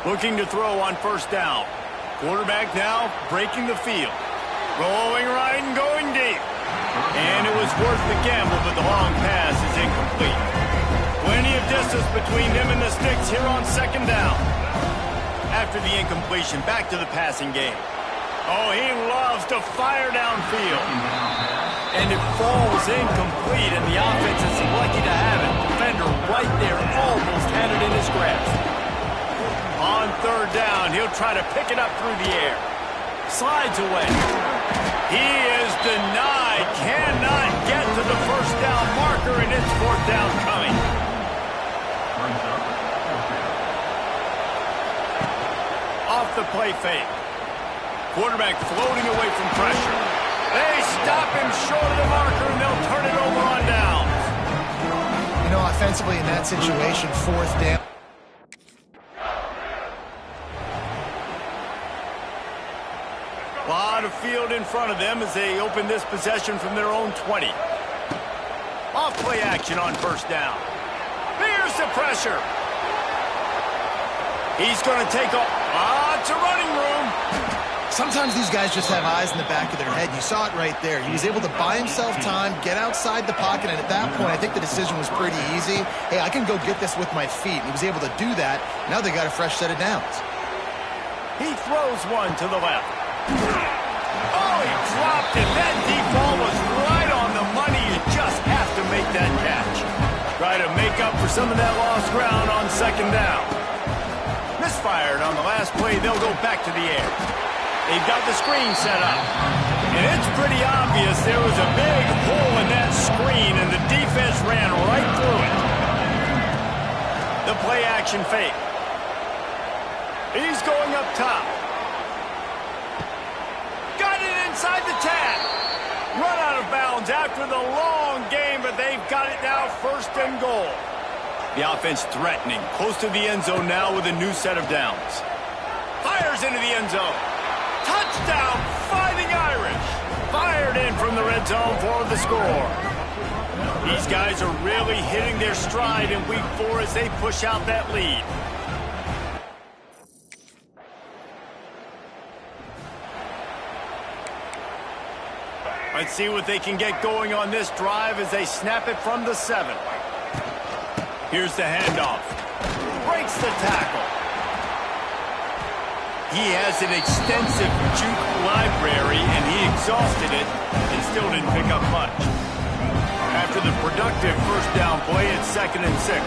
Looking to throw on first down. Quarterback now breaking the field. Rolling right and going deep. And it was worth the gamble, but the long pass is incomplete. Plenty of distance between him and the sticks here on second down. After the incompletion, back to the passing game. Oh, he loves to fire downfield. And it falls incomplete, and the offense is lucky to have it. Defender right there almost had it in his grasp. On third down, he'll try to pick it up through the air. Slides away. He is denied. Cannot get to the first down marker, and it's fourth down coming. Off the play fake. Quarterback floating away from pressure. They stop him short of the marker, and they'll turn it over on downs. You know, offensively in that situation, fourth down. A lot of field in front of them as they open this possession from their own 20. Off play action on first down. Here's the pressure. He's going to take off. It's a running room. Sometimes these guys just have eyes in the back of their head. You saw it right there. He was able to buy himself time, get outside the pocket, and at that point, I think the decision was pretty easy. Hey, I can go get this with my feet. He was able to do that. Now they got a fresh set of downs. He throws one to the left. Oh, he dropped it. That deep ball was right on the money. You just have to make that catch. Try to make up for some of that lost ground on second down. Misfired on the last play. They'll go back to the air. They've got the screen set up. And it's pretty obvious there was a big hole in that screen, and the defense ran right through it. The play action fake. He's going up top. Got it inside the 10. Run out of bounds after the long game, but they've got it now first and goal. The offense threatening, close to the end zone now with a new set of downs. Fires into the end zone. Touchdown, Fighting Irish. Fired in from the red zone for the score. These guys are really hitting their stride in week 4 as they push out that lead. Let's see what they can get going on this drive as they snap it from the 7. Here's the handoff. Breaks the tackle. He has an extensive juke library, and he exhausted it and still didn't pick up much. After the productive first down play, it's 2nd and 6.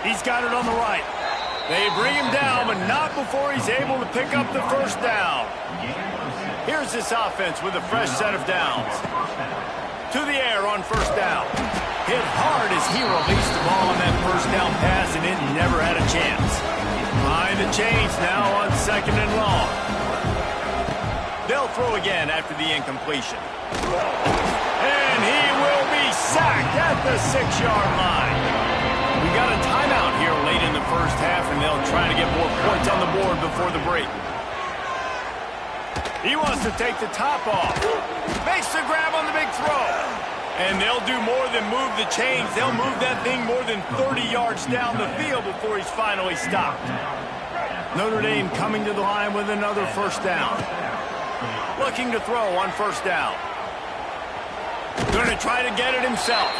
He's got it on the right. They bring him down, but not before he's able to pick up the first down. Here's this offense with a fresh set of downs. To the air on first down. Hit hard as he released the ball on that first down pass, and it never had a chance. Behind the chains now on 2nd and long. They'll throw again after the incompletion. And he will be sacked at the 6-yard line. We got a timeout here late in the first half, and they'll try to get more points on the board before the break. He wants to take the top off. Makes the grab on the big throw. And they'll do more than move the chains. They'll move that thing more than 30 yards down the field before he's finally stopped. Notre Dame coming to the line with another first down. Looking to throw on first down. Going to try to get it himself.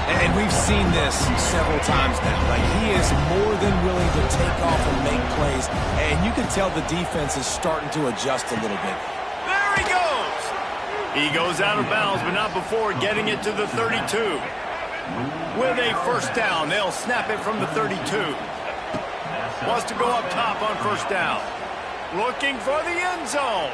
And we've seen this several times now. Like, he is more than willing to take off and make plays. And you can tell the defense is starting to adjust a little bit. There he goes. He goes out of bounds, but not before getting it to the 32. With a first down, they'll snap it from the 32. Wants to go up top on first down. Looking for the end zone.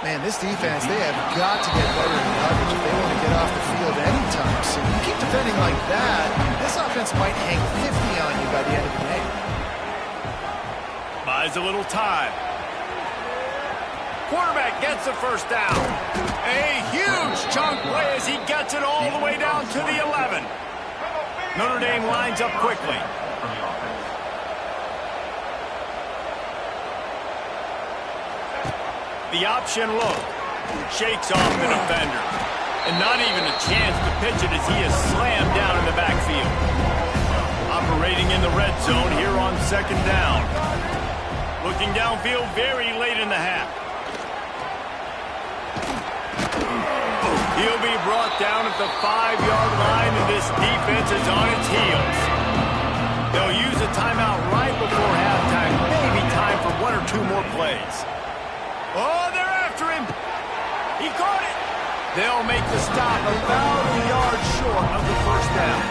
Man, this defense, they have got to get better in coverage if they want to get off the field anytime soon. You keep defending like that, this offense might hang 50 on you by the end of the game. Buys a little time. Quarterback gets the first down. A huge chunk play as he gets it all the way down to the 11. Notre Dame lines up quickly. The option look. Shakes off the defender. And not even a chance to pitch it as he is slammed down in the backfield. Operating in the red zone here on 2nd down. Looking downfield very late in the half. He'll be brought down at the 5-yard line, and this defense is on its heels. They'll use a timeout right before halftime. Maybe time for 1 or 2 more plays. Oh, they're after him. He caught it. They'll make the stop about a yard short of the first down.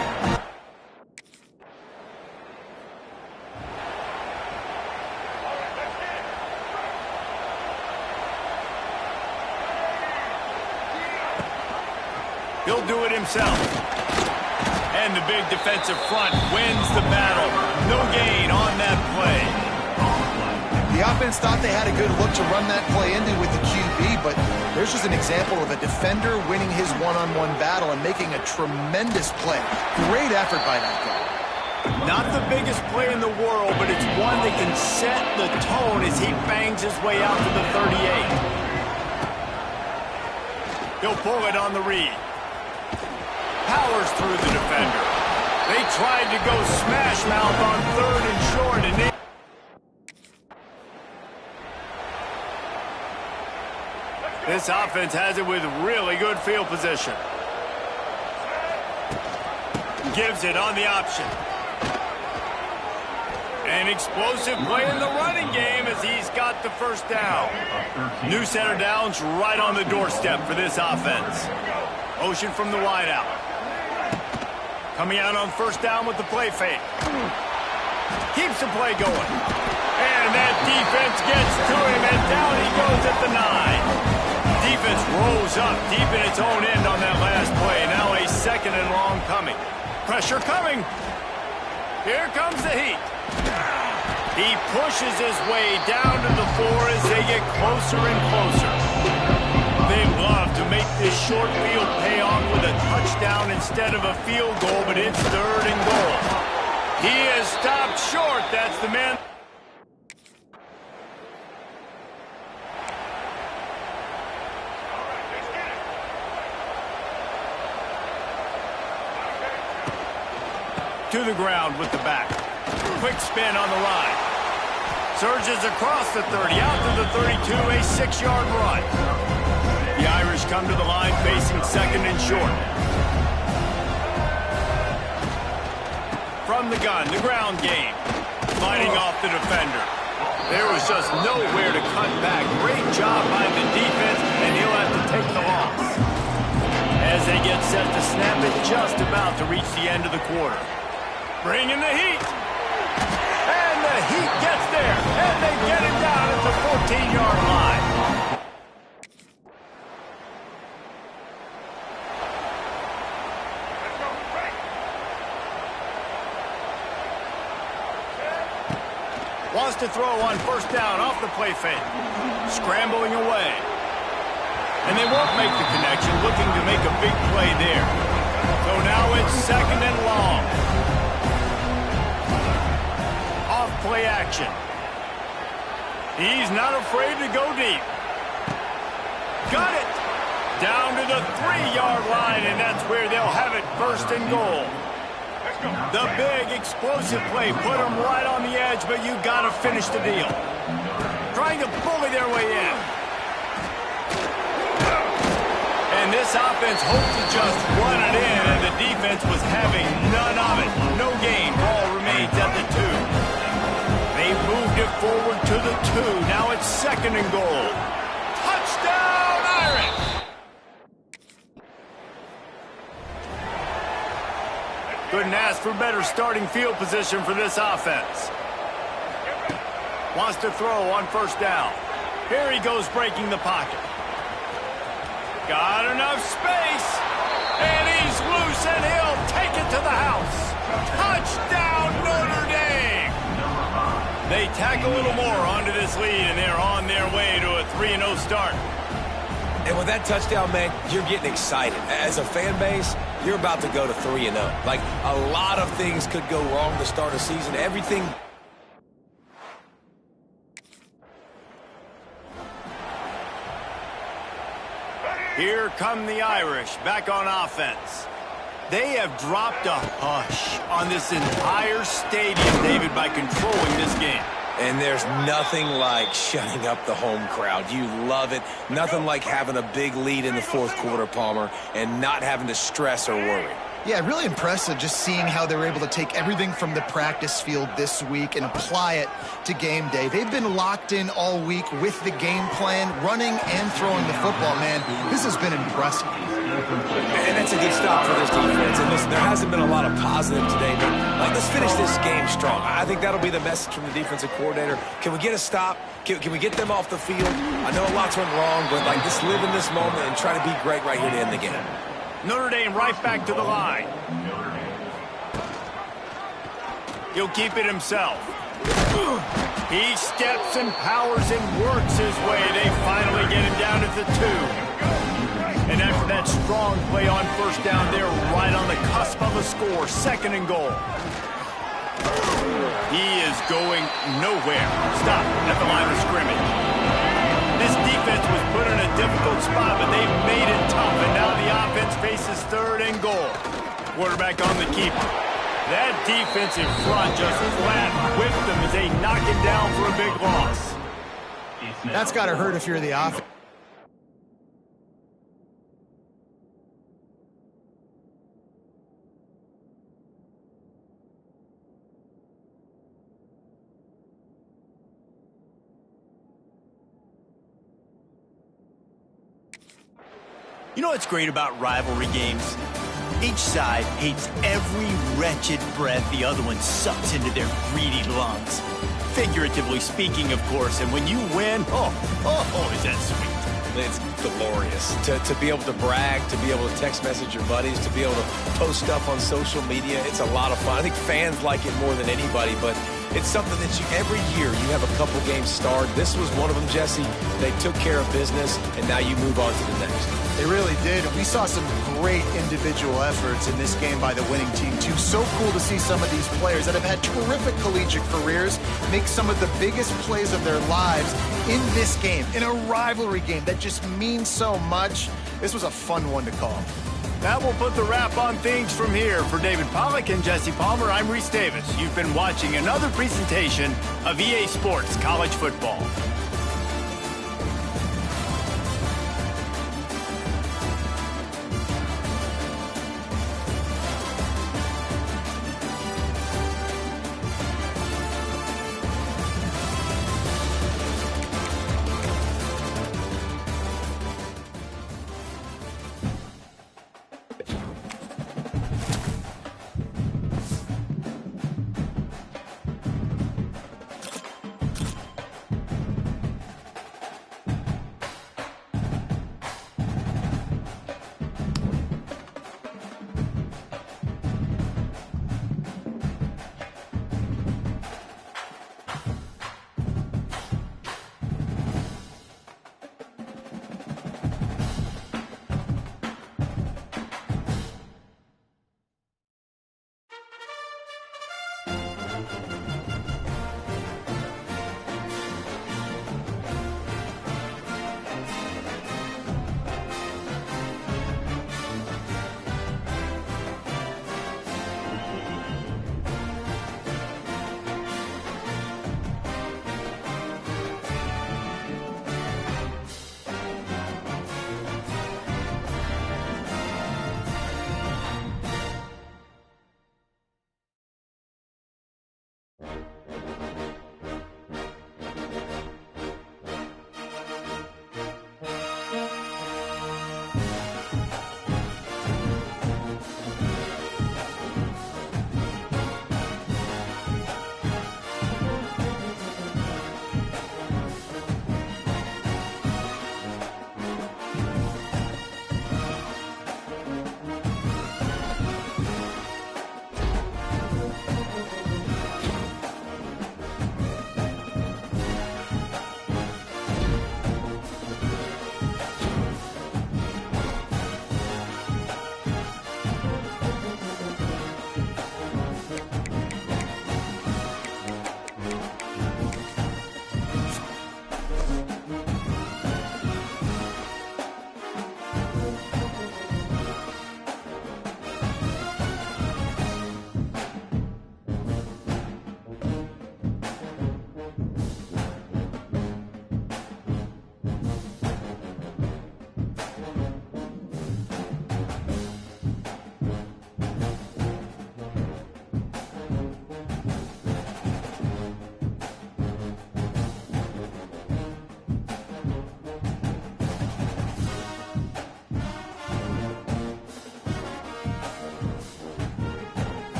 He'll do it himself. And the big defensive front wins the battle. No gain on that play. The offense thought they had a good look to run that play into with the QB, but there's just an example of a defender winning his one-on-one battle and making a tremendous play. Great effort by that guy. Not the biggest play in the world, but it's one that can set the tone as he bangs his way out to the 38. He'll pull it on the read. Powers through the defender. They tried to go smash mouth on 3rd and short, and they... This offense has it with really good field position. Gives it on the option. An explosive play in the running game as he's got the first down. New set of downs right on the doorstep for this offense. Motion from the wideout. Coming out on first down with the play fake. Keeps the play going. And that defense gets to him, and down he goes at the 9. Defense rolls up deep in its own end on that last play. Now a 2nd and long coming. Pressure coming. Here comes the heat. He pushes his way down to the 4 as they get closer and closer. They love to make this short field pay off with a touchdown instead of a field goal, but it's 3rd and goal. He is stopped short. That's the man. To the ground with the back. Quick spin on the line. Surges across the 30, out to the 32, a 6-yard run. The Irish come to the line facing 2nd and short. from the gun, the ground game. Fighting off the defender. There was just nowhere to cut back. Great job by the defense, and he'll have to take the loss. As they get set to snap it, just about to reach the end of the quarter. Bringing the heat. And the heat gets there, and they get it down at the 14-yard line. Wants to throw on first down off the play fake. Scrambling away. And they won't make the connection, looking to make a big play there. So now it's second and long. Off play action. He's not afraid to go deep. Got it. Down to the 3-yard line, and that's where they'll have it, first and goal. The big explosive play put them right on the edge, but you got to finish the deal. Trying to bully their way in. And this offense hoped to just run it in, and the defense was having none of it. No gain. Ball remains at the 2. They moved it forward to the 2. Now it's second and goal. Touchdown, Irish! Couldn't ask for better starting field position for this offense. Wants to throw on first down. Here he goes breaking the pocket. Got enough space. And he's loose, and he'll take it to the house. Touchdown, Notre Dame! They tack a little more onto this lead, and they're on their way to a 3-0 start. And with that touchdown, man, you're getting excited. As a fan base, you're about to go to 3-0. Like, a lot of things could go wrong to start a season. Everything... Here come the Irish back on offense. They have dropped a hush on this entire stadium, David, by controlling this game. And there's nothing like shutting up the home crowd. You love it. Nothing like having a big lead in the fourth quarter, Palmer, and not having to stress or worry. Yeah, really impressive just seeing how they were able to take everything from the practice field this week and apply it to game day. They've been locked in all week with the game plan, running and throwing the football, man. This has been impressive. And that's a good stop for this defense. And listen, there hasn't been a lot of positive today, but let's finish this game strong. I think that'll be the message from the defensive coordinator. Can we get a stop? Can we get them off the field? I know a lot's went wrong, but like, just live in this moment and try to be great right here to end the game. Notre Dame right back to the line. He'll keep it himself. He steps and powers and works his way. They finally get him down to the 2. And after that strong play on first down, they're right on the cusp of a score. Second and goal. He is going nowhere. Stop at the line of scrimmage. This defense was put in a difficult spot, but they've made it tough, and now the offense faces third and goal. Quarterback on the keeper. That defensive front just flat whipped them as they knock him down for a big loss. That's got to hurt if you're the offense. You know what's great about rivalry games? Each side hates every wretched breath the other one sucks into their greedy lungs. Figuratively speaking, of course, and when you win, oh, is that sweet. It's glorious. To be able to brag, to be able to text message your buddies, to be able to post stuff on social media, it's a lot of fun. I think fans like it more than anybody, but it's something that every year you have a couple games start. This was one of them, Jesse. They took care of business, and now you move on to the next. They really did. We saw some great individual efforts in this game by the winning team, too. So cool to see some of these players that have had terrific collegiate careers make some of the biggest plays of their lives in this game, in a rivalry game that just means so much. This was a fun one to call. That will put the wrap on things from here. For David Pollack and Jesse Palmer, I'm Reese Davis. You've been watching another presentation of EA Sports College Football.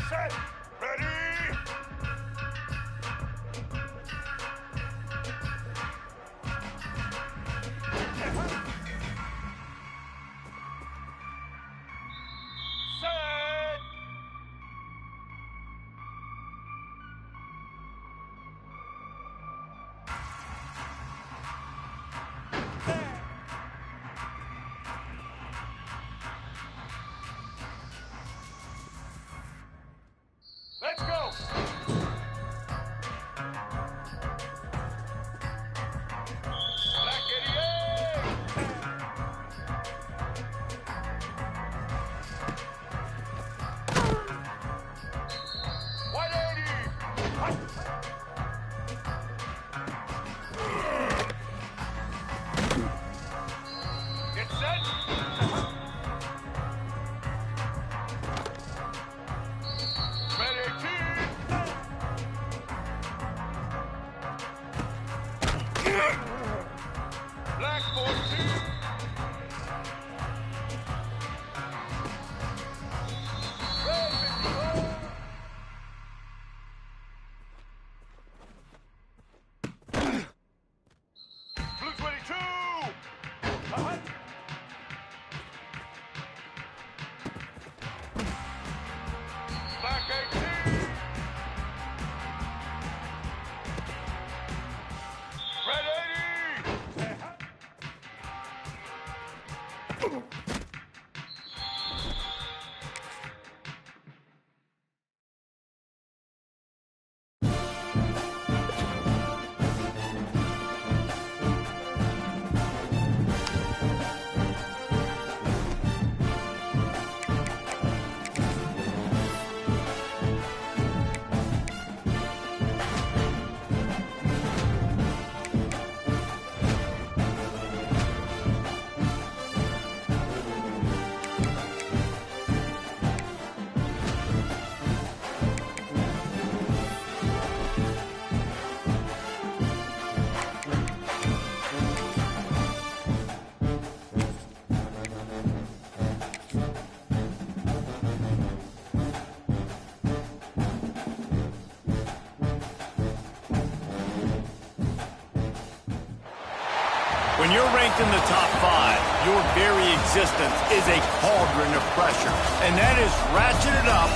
Set. Ready. Set. Let's go. Black 88. White 80. Get set. Ready, team. Black 14. Red 54. Blue 22. Black 18. Red 80. When you're ranked in the top 5, your very existence is a cauldron of pressure. And that is ratcheted up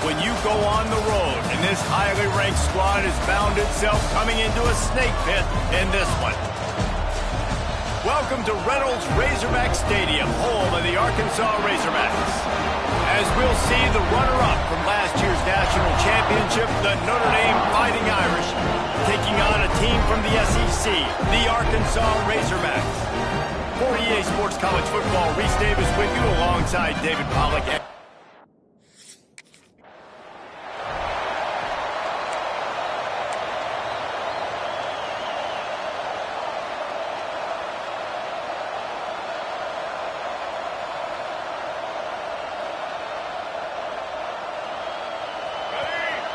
when you go on the road. And this highly ranked squad has found itself coming into a snake pit in this one. Welcome to Reynolds Razorback Stadium, home of the Arkansas Razorbacks. As we'll see, the runner-up from last year's national championship, the Notre Dame Fighting Irish, taking on a team from the SEC, the Arkansas Razorbacks. For EA Sports College Football, Reese Davis with you alongside David Pollack.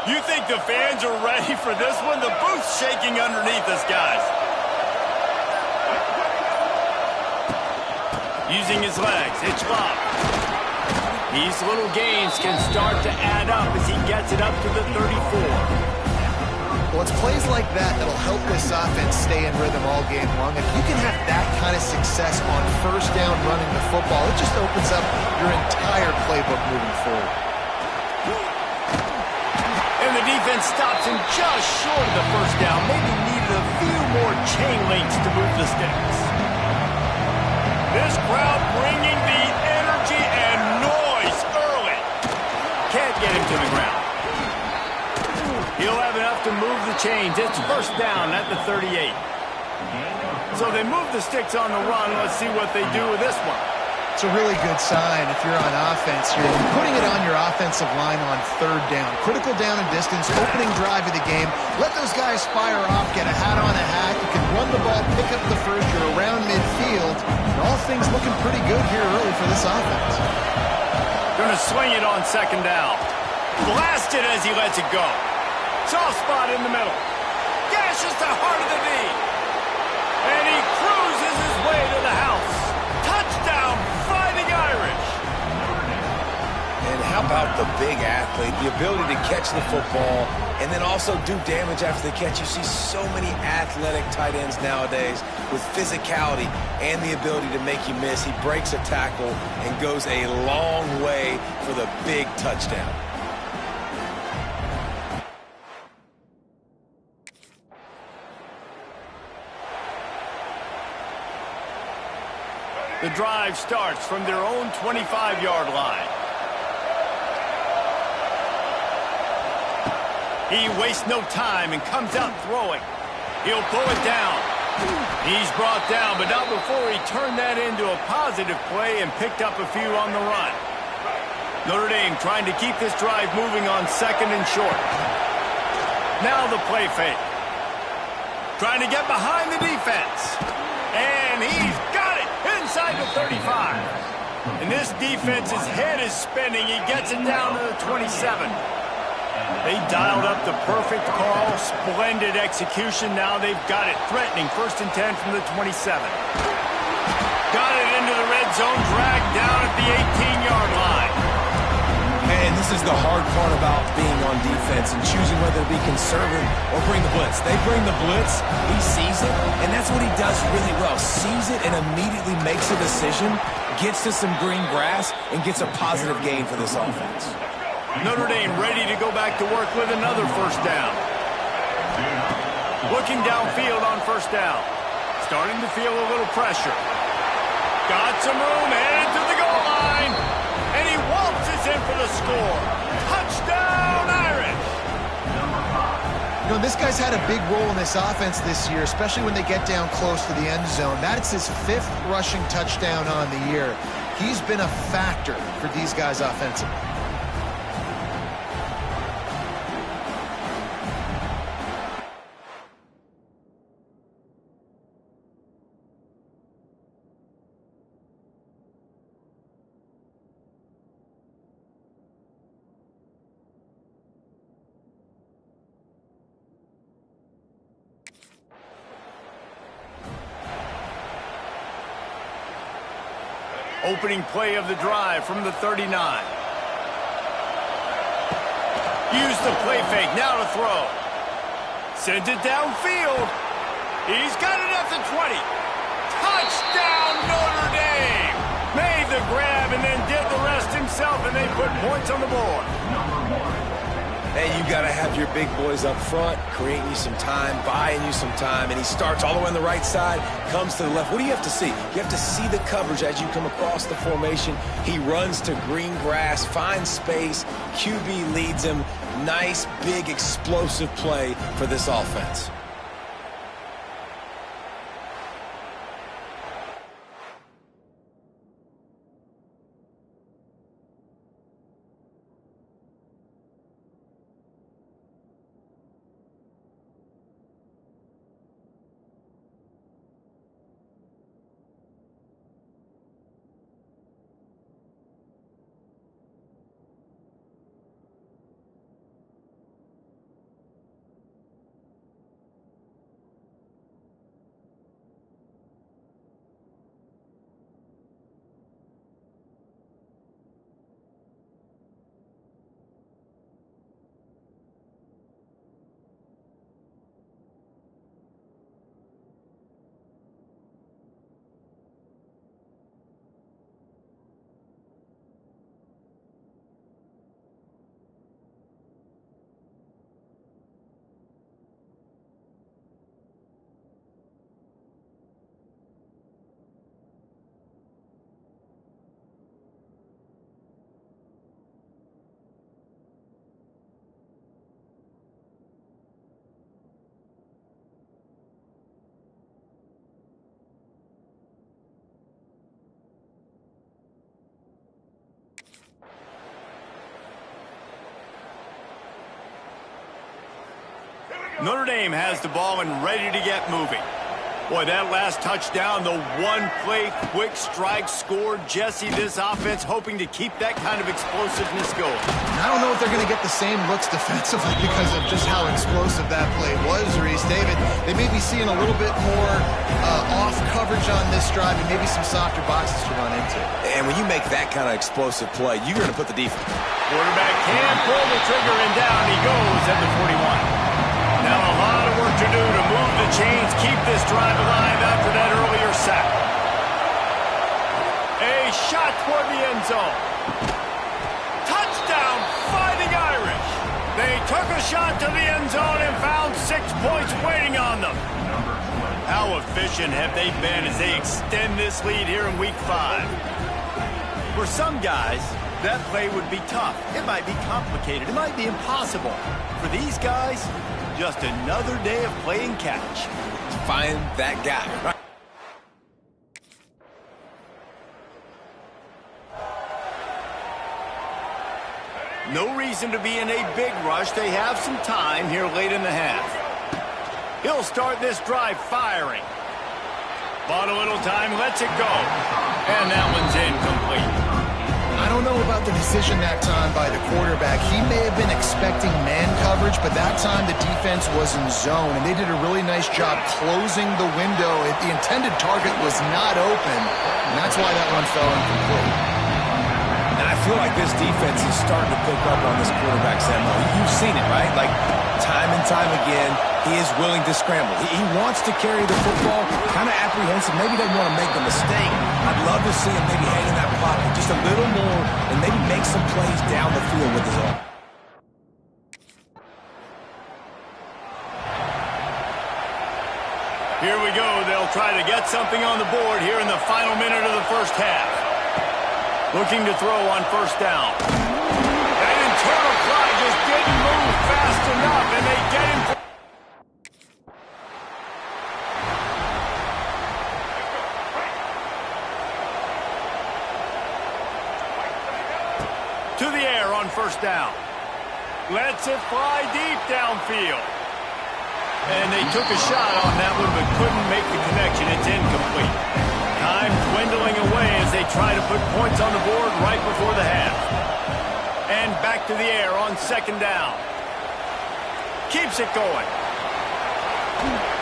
You think the fans are ready for this one? The booth's shaking underneath us, guys. Using his legs, it's locked. These little gains can start to add up as he gets it up to the 34. Well, it's plays like that that'll help this offense stay in rhythm all game long. If you can have that kind of success on first down running the football, it just opens up your entire playbook moving forward. And the defense stops him just short of the first down. Maybe needed a few more chain links to move the sticks. This crowd bringing the energy and noise early. Can't get him to the ground. He'll have enough to move the chains. It's first down at the 38. So they move the sticks on the run. Let's see what they do with this one. It's a really good sign if you're on offense. You're putting it on your offensive line on third down. Critical down and distance, opening drive of the game. Let those guys fire off, get a hat on a hat. You can run the ball, pick up the first. You're around midfield. And all things looking pretty good here early for this offense. Going to swing it on second down. Blast it as he lets it go. Soft spot in the middle. Gashes the heart of the knee. And about the big athlete, the ability to catch the football and then also do damage after the catch. You see so many athletic tight ends nowadays with physicality and the ability to make you miss. He breaks a tackle and goes a long way for the big touchdown. The drive starts from their own 25-yard line. He wastes no time and comes out throwing. He'll pull it down. He's brought down, but not before he turned that into a positive play and picked up a few on the run. Notre Dame trying to keep this drive moving on 2nd and short. Now the play fake. Trying to get behind the defense. And he's got it inside the 35. And this defense's head is spinning. He gets it down to the 27. They dialed up the perfect call. Splendid execution. Now they've got it. Threatening 1st and 10 from the 27. Got it into the red zone. Dragged down at the 18-yard line. Man, this is the hard part about being on defense and choosing whether to be conservative or bring the blitz. They bring the blitz. He sees it, and that's what he does really well. Sees it and immediately makes a decision, gets to some green grass, and gets a positive gain for this offense. Notre Dame ready to go back to work with another 1st down. Looking downfield on 1st down. Starting to feel a little pressure. Got some room, headed to the goal line. And he waltzes in for the score. Touchdown, Irish! You know, this guy's had a big role in this offense this year, especially when they get down close to the end zone. That's his 5th rushing touchdown on the year. He's been a factor for these guys offensively. Opening play of the drive from the 39. Use the play fake, now to throw. Sends it downfield. He's got it at the 20. Touchdown, Notre Dame! Made the grab and then did the rest himself, and they put points on the board. Hey, you got to have your big boys up front, creating you some time, buying you some time, and he starts all the way on the right side, comes to the left. What do you have to see? You have to see the coverage as you come across the formation. He runs to green grass, finds space, QB leads him. Nice, big, explosive play for this offense. Notre Dame has the ball and ready to get moving. Boy, that last touchdown, the one-play quick strike scored. Jesse, this offense hoping to keep that kind of explosiveness going. I don't know if they're going to get the same looks defensively because of just how explosive that play was, Reese. David, they may be seeing a little bit more off coverage on this drive and maybe some softer boxes to run into. And when you make that kind of explosive play, you're going to put the defense. Quarterback can pull the trigger, and down he goes at the 41. Now a lot of work to do to move the chains, keep this drive alive after that earlier sack. A shot toward the end zone. Touchdown, Fighting Irish. They took a shot to the end zone and found 6 points waiting on them. How efficient have they been as they extend this lead here in Week 5? For some guys, that play would be tough. It might be complicated. It might be impossible. For these guys, just another day of playing catch. Find that guy. No reason to be in a big rush. They have some time here late in the half. He'll start this drive firing. Bought a little time, lets it go. And that one's incomplete. I don't know about the decision that time by the quarterback. He may have been expecting man coverage, but that time the defense was in zone, and they did a really nice job closing the window. The intended target was not open, and that's why that one fell incomplete. And I feel like this defense is starting to pick up on this quarterback's MO. You've seen it, right? Like, time and time again, he is willing to scramble. He wants to carry the football, kind of apprehensive, maybe doesn't want to make a mistake. I'd love to see him maybe hang in that pocket just a little more and maybe make some plays down the field with his arm. Here we go. They'll try to get something on the board here in the final minute of the first half. Looking to throw on first down. That internal fly just didn't move fast enough, and they get him. To the air on first down. Lets it fly deep downfield. And they took a shot on that one, but couldn't make the connection. It's incomplete. Time dwindling away as they try to put points on the board right before the half. And back to the air on second down. Keeps it going.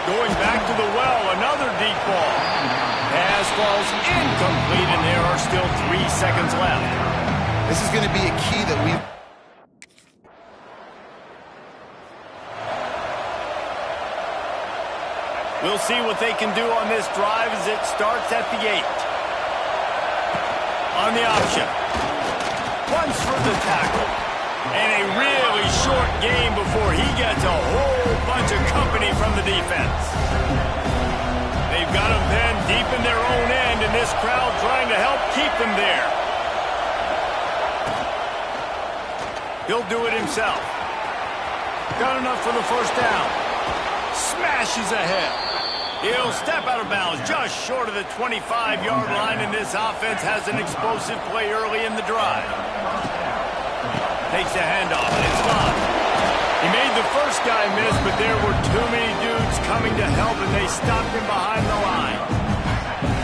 Going back to the well, another deep ball. Pass falls incomplete, and there are still 3 seconds left. This is going to be a key that we... We'll see what they can do on this drive as it starts at the 8. On the option. Runs for the tackle. And a really short game before he gets a whole bunch of company from the defense. They've got him then deep in their own end, and this crowd trying to help keep them there. He'll do it himself. Got enough for the first down. Smashes ahead. He'll step out of bounds just short of the 25-yard line, and this offense has an explosive play early in the drive. Takes a handoff, and it's gone. He made the first guy miss, but there were too many dudes coming to help, and they stopped him behind the line.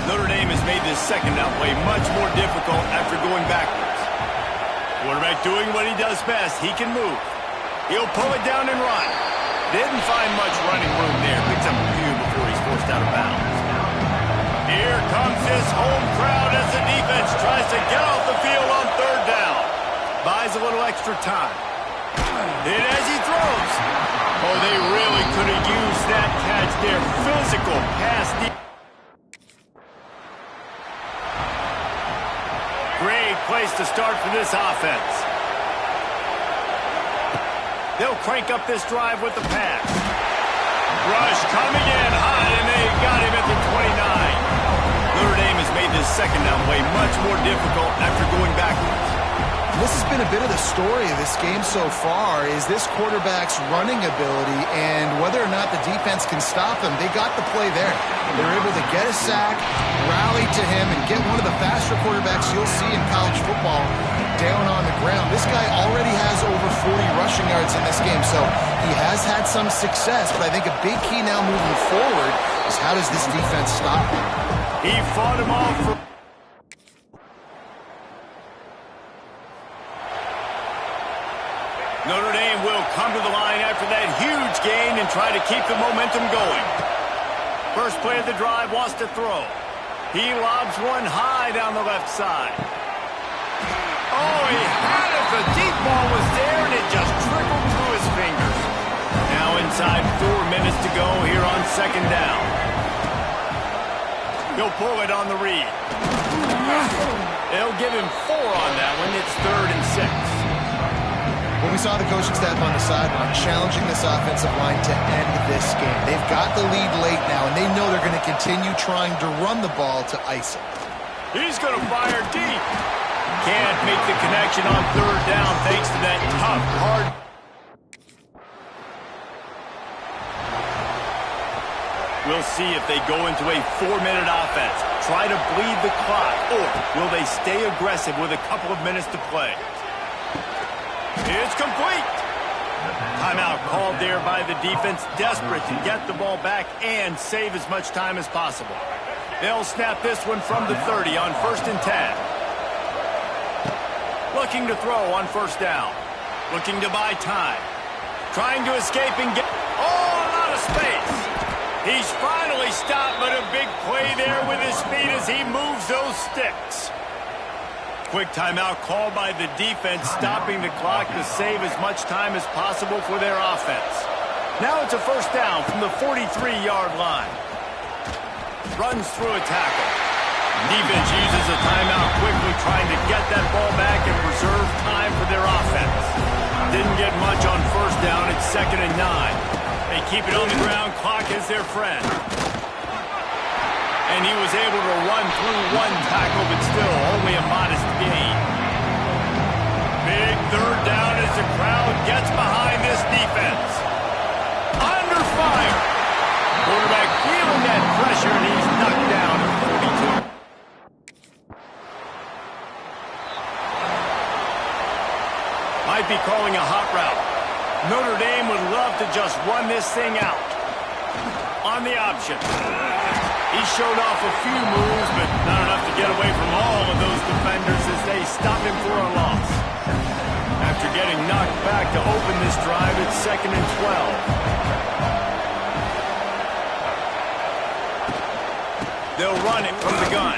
Notre Dame has made this second down play much more difficult after going backwards. Quarterback doing what he does best. He can move. He'll pull it down and run. Didn't find much running room there. Picks up a few before he's forced out of bounds. Here comes this home crowd as the defense tries to get off the field on third down. Buys a little extra time. And as he throws. Oh, they really could have used that catch there. Physical pass. Great place to start for this offense. They'll crank up this drive with the pass. Rush coming in high, and they got him at the 29. Notre Dame has made this second down play much more difficult after going backwards. This has been a bit of the story of this game so far, is this quarterback's running ability and whether or not the defense can stop them. They got the play there. They're able to get a sack, rally to him, and get one of the faster quarterbacks you'll see in college football down on the ground. This guy already has over 40 rushing yards in this game, so he has had some success, but I think a big key now moving forward is how does this defense stop him? He fought him off for... Notre Dame will come to the line after that huge gain and try to keep the momentum going. First play of the drive, wants to throw. He lobs one high down the left side. Oh, he had it. The deep ball was there, and it just trickled through his fingers. Now inside 4 minutes to go here on second down. He'll pull it on the read. They'll give him 4 on that one. It's 3rd and 6. Well, we saw the coaching staff on the sideline challenging this offensive line to end this game. They've got the lead late now, and they know they're going to continue trying to run the ball to ice it. He's going to fire deep. Can't make the connection on 3rd down thanks to that tough, hard... We'll see if they go into a 4-minute offense, try to bleed the clock, or will they stay aggressive with a couple of minutes to play? It's complete. Timeout called there by the defense, desperate to get the ball back and save as much time as possible. They'll snap this one from the 30 on 1st and 10. Looking to throw on 1st down. Looking to buy time. Trying to escape and get... Oh, a lot of space. He's finally stopped, but a big play there with his feet as he moves those sticks. Quick timeout called by the defense, stopping the clock to save as much time as possible for their offense. Now it's a 1st down from the 43-yard line. Runs through a tackle. Defense uses a timeout quickly, trying to get that ball back and preserve time for their offense. Didn't get much on 1st down. It's 2nd and 9. They keep it on the ground. Clock is their friend. And he was able to run through one tackle, but still only a modest gain. Big 3rd down as the crowd gets behind this defense. Under fire. Quarterback feeling that pressure, and he's knocked down at 42. Might be calling a hot route. Notre Dame would love to just run this thing out. On the option. He showed off a few moves, but not enough to get away from all of those defenders as they stop him for a loss. After getting knocked back to open this drive, it's 2nd and 12. They'll run it from the gun.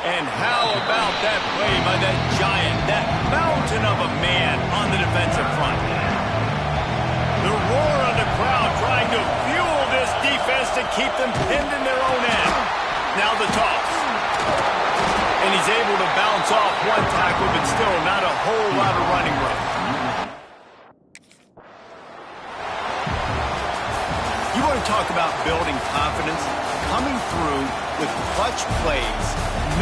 And how about that play by that giant, that mountain of a man on the defensive front? The roar of the crowd trying to fuel this defense to keep them pinned in their own end. Now the toss. And he's able to bounce off one tackle, but still not a whole lot of running room. You want to talk about building confidence? Coming through with clutch plays,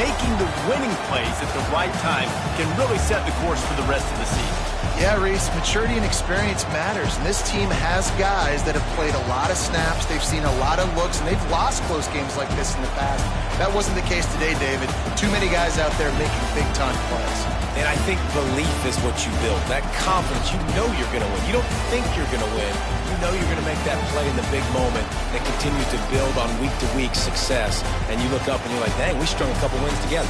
making the winning plays at the right time can really set the course for the rest of the season. Yeah, Reese, maturity and experience matters, and this team has guys that have played a lot of snaps, they've seen a lot of looks, and they've lost close games like this in the past. That wasn't the case today, David. Too many guys out there making big-time plays. And I think belief is what you build. That confidence, you know you're going to win. You don't think you're going to win. You know you're going to make that play in the big moment that continues to build on week-to-week success. And you look up and you're like, dang, we strung a couple wins together.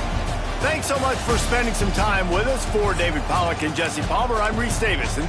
Thanks so much for spending some time with us. For David Pollack and Jesse Palmer, I'm Reese Davis. And